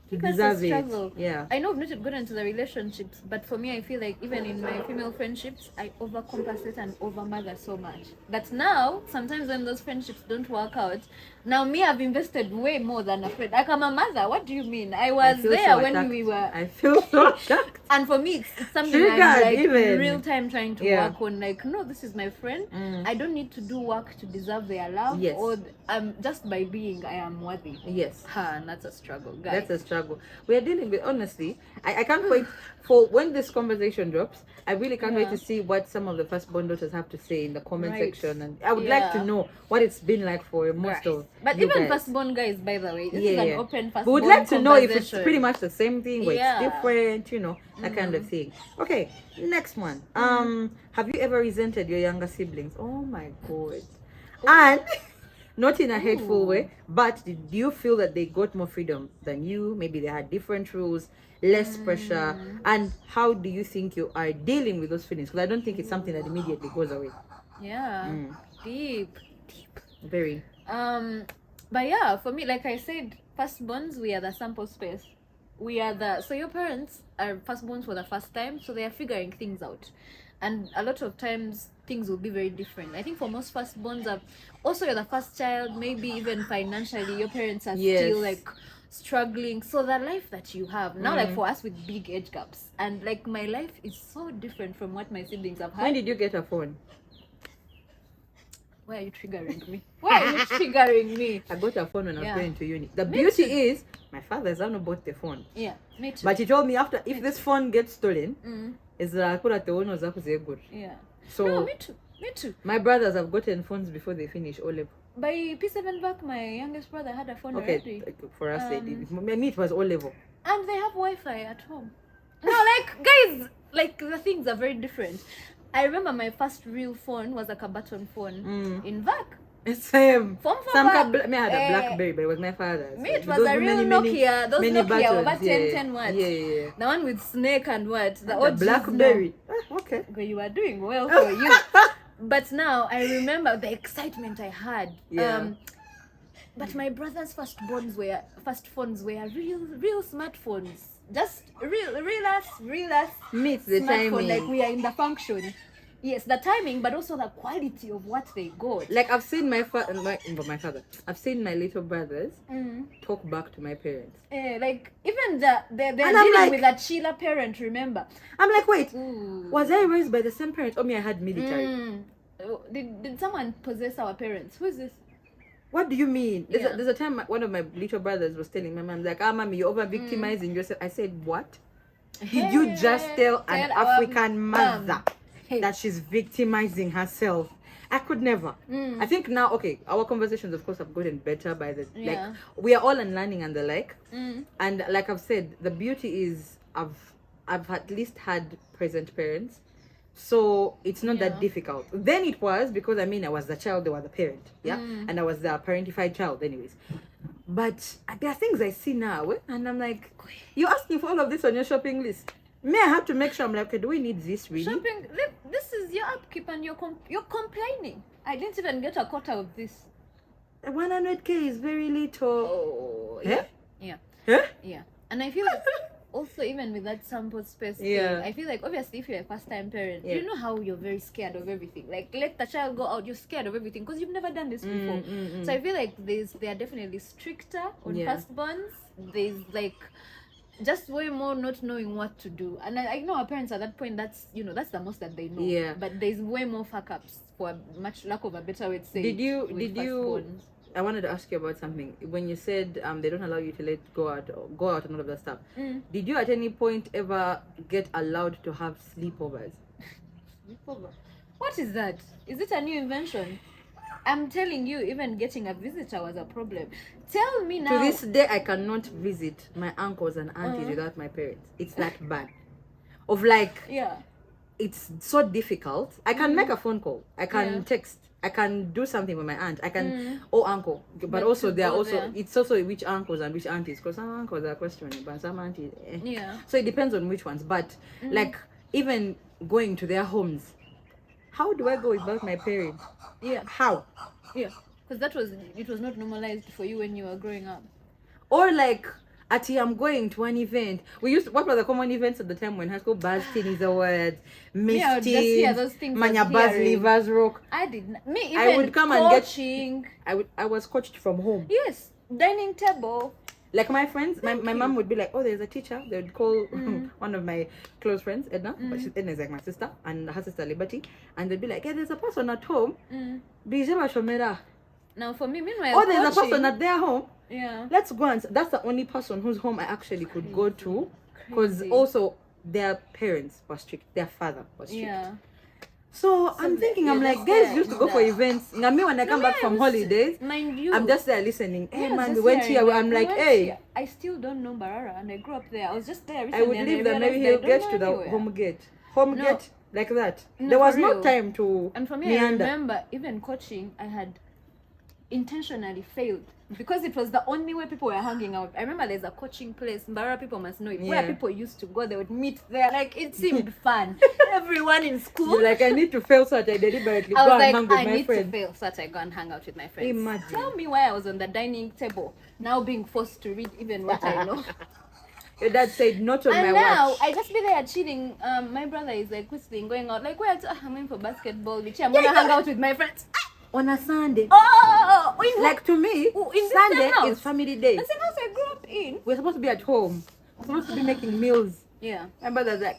Because deserve it's a struggle. it. Yeah. I know I've not gotten into the relationships, but for me, I feel like even in my female friendships, I overcompensate and overmother so much that now sometimes when those friendships don't work out, now me I've invested way more than a friend. Like I'm a mother. What do you mean? I was there so when attacked. we were. I feel so shocked. And for me, it's something Triggered, I'm like even. in real time trying to work on. Like, no, this is my friend. I don't need to do work to deserve their love. Yes. Or just by being, I am worthy. Yes. And that's a struggle, guys. That's a struggle. We are dealing with, honestly, I can't wait for when this conversation drops. I really can't wait to see what some of the firstborn daughters have to say in the comment section. And I would like to know what it's been like for most of But you even guys. firstborn guys, by the way, this is an open firstborn We would like to know if it's conversation. pretty much the same thing or it's different, you know, that kind of thing. Okay, next one. Have you ever resented your younger siblings? Oh my god. And not in a hateful way, but did you feel that they got more freedom than you? Maybe they had different rules, less pressure. And how do you think you are dealing with those feelings? Because I don't think it's something that immediately goes away. Yeah. Deep. Very. But yeah, for me, like I said, firstborns, we are the sample space. We are so your parents are firstborns for the first time, so they are figuring things out. And a lot of times things will be very different. I think for most firstborns, also you're the first child, maybe even financially, your parents are still like struggling. So the life that you have now, like for us with big age gaps, and like my life is so different from what my siblings have had. When did you get a phone? Why are you triggering me? Why are you triggering me? I got a phone when I was going to uni. The beauty is, my father has not bought the phone. Yeah, me too. But he told me after, if this phone gets stolen, it's like good. Yeah. So No, me too. my brothers have gotten phones before they finish O level. By P7 back, my youngest brother had a phone already. Okay, for us they did. Me it was O level. And they have Wi-Fi at home. No, like, guys, like, the things are very different. I remember my first real phone was like a button phone in VAC. Same. Me I had a BlackBerry, but it was my father's. Me, it was a real Nokia. Those Nokia over 10 watts. Yeah. The one with snake and what? The BlackBerry. Okay. Okay, you are doing well for you. But now I remember the excitement I had. Yeah. But my brother's first phones were real smartphones. Just real ass Meets the smartphone, timing. like we are in the function. Yes, the timing, but also the quality of what they got. Like I've seen my father. I've seen my little brothers talk back to my parents. Like even they're dealing like, with a chiller parent. Remember? I'm like, wait, was I raised by the same parents? Oh, me, I had military. Did someone possess our parents? Who is this? What do you mean? There's a time one of my little brothers was telling my mom, like, mommy, you're over victimizing yourself. I said, what? Did you just tell an African mother that she's victimizing herself? I could never. I think now, okay, our conversations, of course, have gotten better by the like. We are all unlearning and the like. And like I've said, the beauty is I've at least had present parents. So it's not that difficult. Then it was because I was the child, they were the parent, and I was the parentified child, anyways. But there are things I see now, and I'm like, you're asking for all of this on your shopping list. Me, I have to make sure. I'm like, okay, do we need this really? Shopping. This is your upkeep, and you're complaining. I didn't even get a quarter of this. 100K is very little. Oh, yeah. Yeah. Huh? Yeah. And I feel like also even with that sample space Yeah. thing, I feel like obviously if you're a first time parent, Yeah. you know how you're very scared of everything. Like let the child go out, you're scared of everything because you've never done this before. So I feel like they are definitely stricter on Yeah. firstborns. There's like just way more not knowing what to do, and I know our parents at that point, that's that's the most that they know. Yeah. But there's way more fuck ups, for much lack of a better way to say. Did you with firstborns. I wanted to ask you about something. When you said they don't allow you to go out and all of that stuff, did you at any point ever get allowed to have sleepovers? Sleepover? What is that? Is it a new invention? I'm telling you, even getting a visitor was a problem. Tell me now. To this day, I cannot visit my uncles and aunties without my parents. It's that bad. Of like, Yeah. it's so difficult. I can make a phone call. I can text. I can do something with my aunt. I can, uncle. But also, to there are go also, there. it's also which uncles and which aunties. Because some uncles are questionable and some aunties, Yeah. So it depends on which ones. But like, even going to their homes, how do I go without my parents? Yeah. How? Yeah. Because it was not normalized for you when you were growing up. Or like, I'm going to an event. What were the common events at the time when high school? Bastin is a word. Yeah, I would just hear those things Manya as Baz hearing. Livers Rock. I didn't. Me even I would come and get- coaching. I was coached from home. Yes. Dining table. Like my friends, my mom would be like, oh, there's a teacher. They would call one of my close friends, Edna. But Edna is like my sister, and her sister Liberty. And they'd be like, hey, there's a person at home. Bijema Shomera. Now for me, meanwhile, Oh, there's a coaching, person at their home. Yeah. Let's go and that's the only person whose home I actually could go to, because Crazy. also their parents were strict, their father was strict. Yeah. So I'm thinking, I'm you're like, just guys there used to in go for the- events. Me when I come back from holidays, Mind you, I'm just there listening. Hey yeah, man, we just went hearing, here. I'm we like, went hey, here. I still don't know Barara, and I grew up there. I was just there I recently. would and leave them. Maybe realized he'll I don't get to know the anywhere. home No. gate like that. No, There was for no real. time to And for me, meander. I remember even coaching, I had intentionally failed because it was the only way people were hanging out. I remember there's a coaching place, Mbara people must know it, where Yeah. people used to go, they would meet there. Like it seemed fun. Everyone in school. You're like, I need to fail so that I deliberately I go was and like, hang with I my need to friends. fail so that I go and hang out with my friends. Imagine. Tell me why I was on the dining table, now being forced to read even what I know. Your dad said, not on And my now watch. I just be there chilling. My brother is like whistling, going out. Like, where? I'm going for basketball. Which I'm gonna hang out with my friends. On a Sunday. Oh, Like to me, Oh, in the Sunday same house? is family day. the same house I grew up in. We're supposed to be at home. We're supposed to be making meals. Yeah. My brother's like,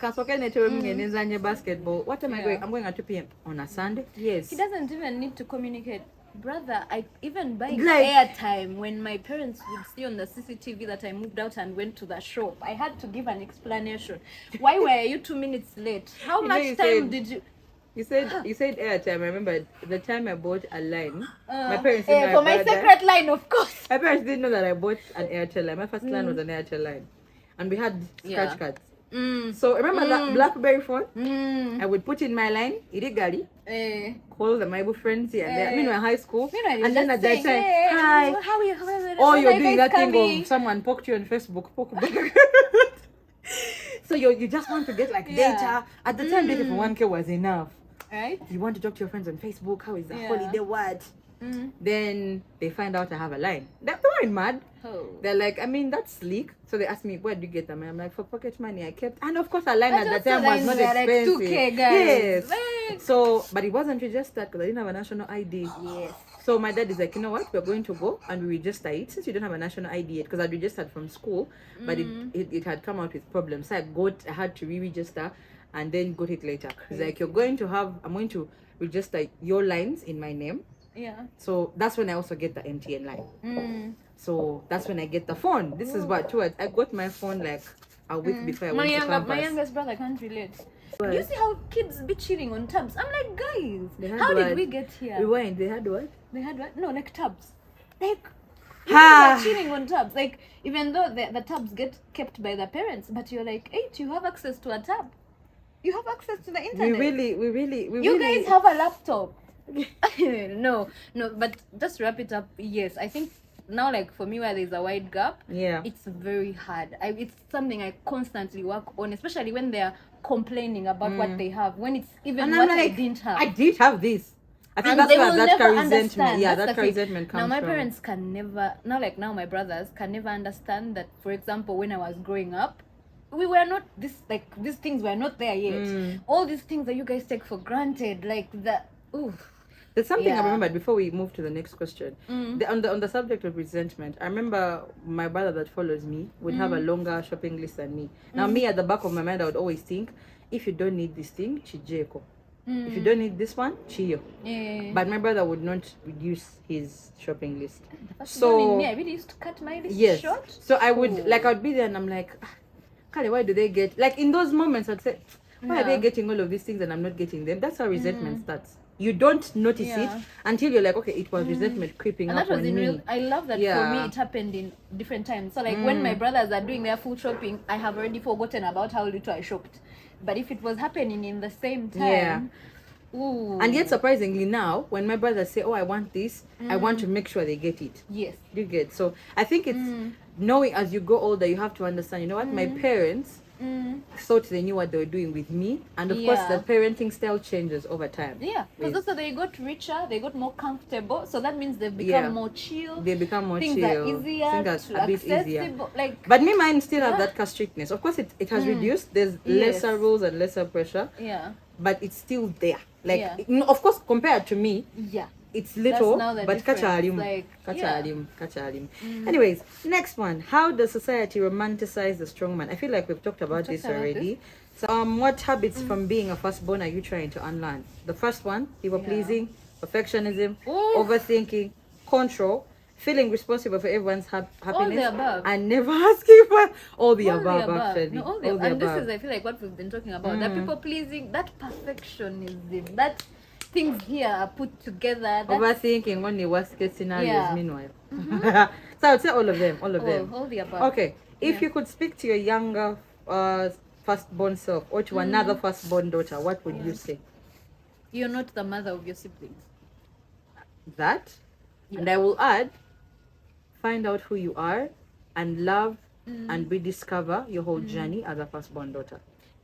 basketball. What am I Yeah. going? I'm going at 2 p.m. on a Sunday. Yes. He doesn't even need to communicate. Brother, I even buying Like- airtime when my parents would see on the CCTV that I moved out and went to the shop. I had to give an explanation. Why were you 2 minutes late? How You know, much you time said- did you? You said airtime. I remember the time I bought a line. My parents didn't know I for my bought that. secret line, of course. My parents didn't know that I bought an Airtel line. My first line was an Airtel line, and we had scratch Yeah. cards. Mm. So remember that BlackBerry phone? Mm. I would put in my line, illegally, Eh. call my friends here and there. Eh. Meanwhile, high school, Meanwhile, and then at that time, hi. How are you? How are you? Or When you're are you doing guys that thing coming? of someone poked you on Facebook, poke back. So you just want to get like Yeah. data. At the time, data for 1K was enough. Right? You want to talk to your friends on Facebook. How is the Yeah. holiday? What? Mm. Then they find out I have a line. They weren't mad. Oh. They're like, I mean, that's sleek. So they asked me, where do you get them? I'm like, for pocket money, I kept. And of course, a line But at the also time was lines not were like expensive. 2K, guys. Yes. Like- So, but it wasn't registered because I didn't have a national ID. Yes. So my dad is like, you know what? We're going to go and we register it since you don't have a national ID yet, because I'd registered from school, but it had come out with problems. So I had to re-register and then got it later. He's like, I'm going to register your lines in my name. Yeah. So that's when I also get the MTN line. Mm. So that's when I get the phone. This is what too. I got my phone like a week before I went to campus. My youngest brother can't relate. What? You see how kids be cheating on tabs? I'm like, guys, They had how what? did we get here? Rewind. They had what? They had what? No, like tabs. Like, you Ha! guys are cheating on tabs. Like, even though the tabs get kept by the parents, but you're like, 8, you have access to a tab. You have access to the internet. We really. You guys have a laptop. no, but just to wrap it up, yes, I think now, like for me, where there's a wide gap, Yeah. it's very hard. It's something I constantly work on, especially when they're complaining about what they have, when it's even And what I'm I like, didn't have. I did have this. I think And that's they where will that never car resentment. understand. Yeah, That's that the car thing. resentment comes Now my from. parents can never now my brothers can never understand that, for example, when I was growing up, we were not these things were not there yet. All these things that you guys take for granted, like There's something I Yeah. remembered before we move to the next question. On the subject of resentment, I remember my brother that follows me would have a longer shopping list than me. Now, me at the back of my mind, I would always think, if you don't need this thing, chijeko. If you don't need this one, chiyo. Yeah. But my brother would not reduce his shopping list. So I really used to cut my list short. So I would be there and I'm like, Kale, why do they get, like in those moments I'd say, why are they getting all of these things and I'm not getting them? That's how resentment starts. You don't notice it until you're like, okay, it was resentment creeping And up that was on in me. real. I love that for me. It happened in different times. So like when my brothers are doing their food shopping, I have already forgotten about how little I shopped. But if it was happening in the same time, ooh. And yet surprisingly now, when my brothers say, oh, I want this, I want to make sure they get it. Yes. You get. So I think it's knowing as you go older, you have to understand, you know what, my parents thought they knew what they were doing with me, and of course the parenting style changes over time. Yeah, because also they got richer, they got more comfortable, so that means they've become more chill. They become more things chill. are easier, Things are a bit easier. accessible. Like, but me, mine still have that strictness. Of course, it has reduced. There's lesser rules and lesser pressure. Yeah. But it's still there. Like, of course, compared to me, it's little, now the but difference, kachalim, like, kachalim. Anyways, next one. How does society romanticize the strong man? I feel like we've talked about this already. So, what habits from being a firstborn are you trying to unlearn? The first one: people pleasing, perfectionism, overthinking, control, feeling responsible for everyone's happiness, all the above, and never asking for all the all above. the above. Actually, No, all the above. And this is, I feel like, what we've been talking about. That people pleasing, that perfectionism, that things here are put together. Overthinking only worst case scenarios. Meanwhile, so I would say all of them. All the above. Okay, if you could speak to your younger firstborn self or to another firstborn daughter, what would you say? You're not the mother of your siblings. That, and I will add, find out who you are and love and rediscover your whole journey as a firstborn daughter.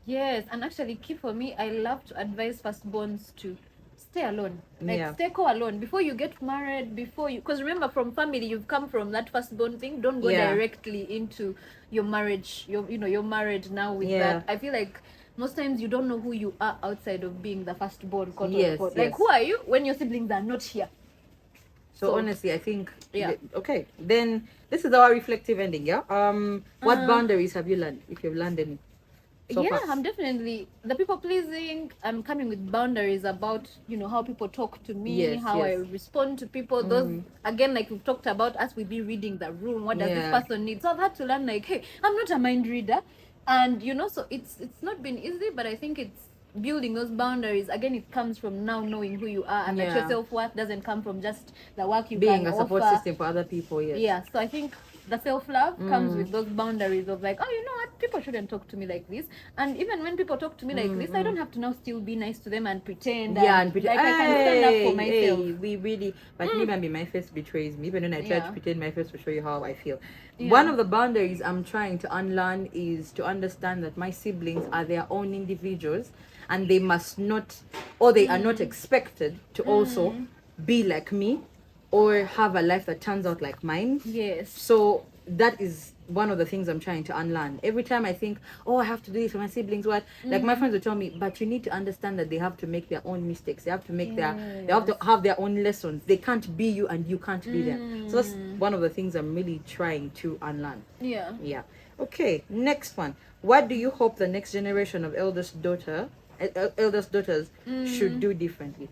Yes, and actually, key for me, I love to advise firstborns to stay alone. Like, stay alone before you get married, because remember, from family, you've come from that firstborn thing. Don't go directly into your marriage. You're married now with that. I feel like most times you don't know who you are outside of being the firstborn, quote unquote. Like, who are you when your siblings are not here? So honestly, I think okay. Then this is our reflective ending. What boundaries have you learned, if you've learned any? So far? I'm definitely the people pleasing. I'm coming with boundaries about how people talk to me, how I respond to people. Those again, like we've talked about, as we be reading the room. What does this person need? So I've had to learn, like, hey, I'm not a mind reader, and so it's not been easy, but I think it's building those boundaries. Again, it comes from now knowing who you are, and that your self-worth doesn't come from just the work you being can a support offer. system for other people. So I think the self-love comes with those boundaries of like, oh, you know what, people shouldn't talk to me like this, and even when people talk to me like this, I don't have to now still be nice to them and pretend like I can stand up for myself. We really, but maybe my face betrays me, even when I try to pretend my face to show you how I feel. One of the boundaries I'm trying to unlearn is to understand that my siblings are their own individuals, and they must not, or they are not expected to also be like me or have a life that turns out like mine. Yes. So that is one of the things I'm trying to unlearn. Every time I think, oh, I have to do this for my siblings, what? Like my friends will tell me, but you need to understand that they have to make their own mistakes. They have to make they have to have their own lessons. They can't be you and you can't be them. So that's one of the things I'm really trying to unlearn. Yeah. Okay, next one. What do you hope the next generation of eldest daughters should do differently?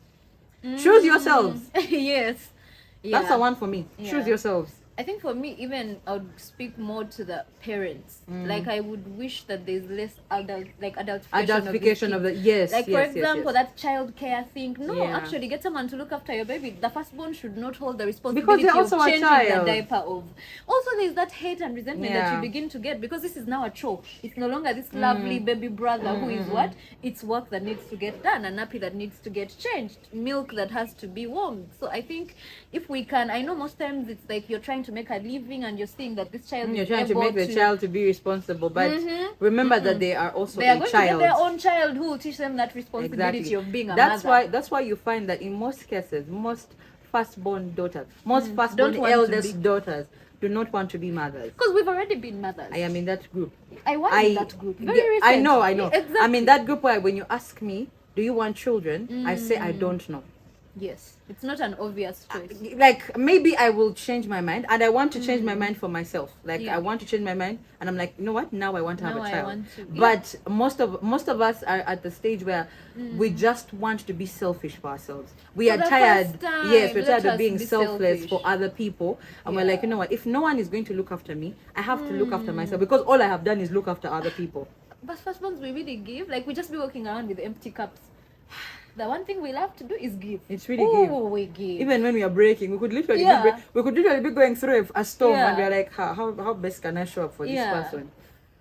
Choose yourselves. Yes. That's the one for me. Choose yourselves. I think for me, even I would speak more to the parents. Like, I would wish that there's less adultification of the yes. Like, for example, that child care thing. No, actually, get someone to look after your baby. The firstborn should not hold the responsibility of changing the diaper of. Also, there's that hate and resentment that you begin to get, because this is now a chore. It's no longer this lovely baby brother who is what? It's work that needs to get done, a nappy that needs to get changed, milk that has to be warmed. So I think if we can, I know most times it's like you're trying to make a living and you're seeing that this child you're trying to make the child to be responsible, but remember that they are also they are a going child. to get their own child who will teach them that responsibility of being a mother. That's why you find that in most cases, most firstborn daughters, most firstborn don't want eldest daughters do not want to be mothers. Because we've already been mothers. I am in that group. I was in that group. Very Yeah, I recent. know. Exactly. I'm in that group where when you ask me, do you want children? I say I don't know. Yes. It's not an obvious choice. Like maybe I will change my mind, and I want to change my mind for myself. Like Yeah. I want to change my mind, and I'm like, you know what? Now I want to have Now a I child. want to. But most of us are at the stage where we just want to be selfish for ourselves. We For are the tired. first time, Yes, we're let tired of us being be selfless selfish. for other people, and we're like, you know what? If no one is going to look after me, I have to look after myself, because all I have done is look after other people. But firstborns we really give. Like we just be walking around with empty cups. The one thing we love to do is give. It's really Oh, we give. Even when we are breaking, we could literally be going through a storm, and we're like, how best can I show up for this person?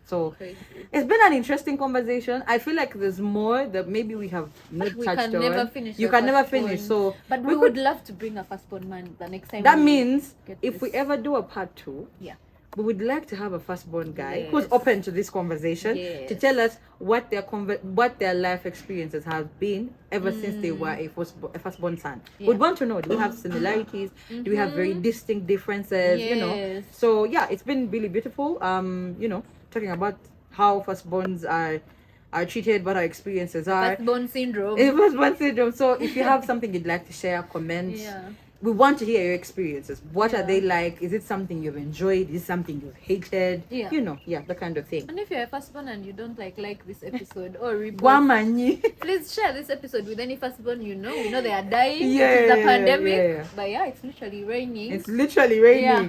So Crazy. it's been an interesting conversation. I feel like there's more that maybe we have not We touched can on. never finish. You a can never firstborn. finish. So but we would love to bring a firstborn man the next time. that we means get if this. we ever do a part 2, Yeah. we would like to have a firstborn guy Yes. who's open to this conversation to Yes. tell us what their life experiences have been ever since they were a firstborn son. We'd want to know, do we have similarities? Do we have very distinct differences? You know. Yes. So yeah, it's been really beautiful. You know, talking about how firstborns are treated, what our experiences are. Firstborn syndrome. Firstborn syndrome. So if you have something you'd like to share, comment. Yeah. We want to hear your experiences. What are they like? Is it something you've enjoyed? Is it something you've hated? Yeah. You know, the kind of thing. And if you're a firstborn and you don't like this episode or report, Guamanyi. please share this episode with any firstborn you know. We know they are dying. Yeah, It is a yeah, pandemic. yeah. But yeah, it's literally raining. It's literally raining. Yeah.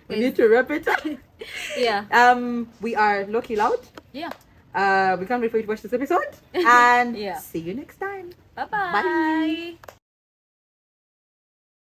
We need to wrap it up. Yeah. We are Lowkey Loud. Yeah. We can't wait for you to watch this episode. And Yeah. see you next time. Bye-bye. Bye.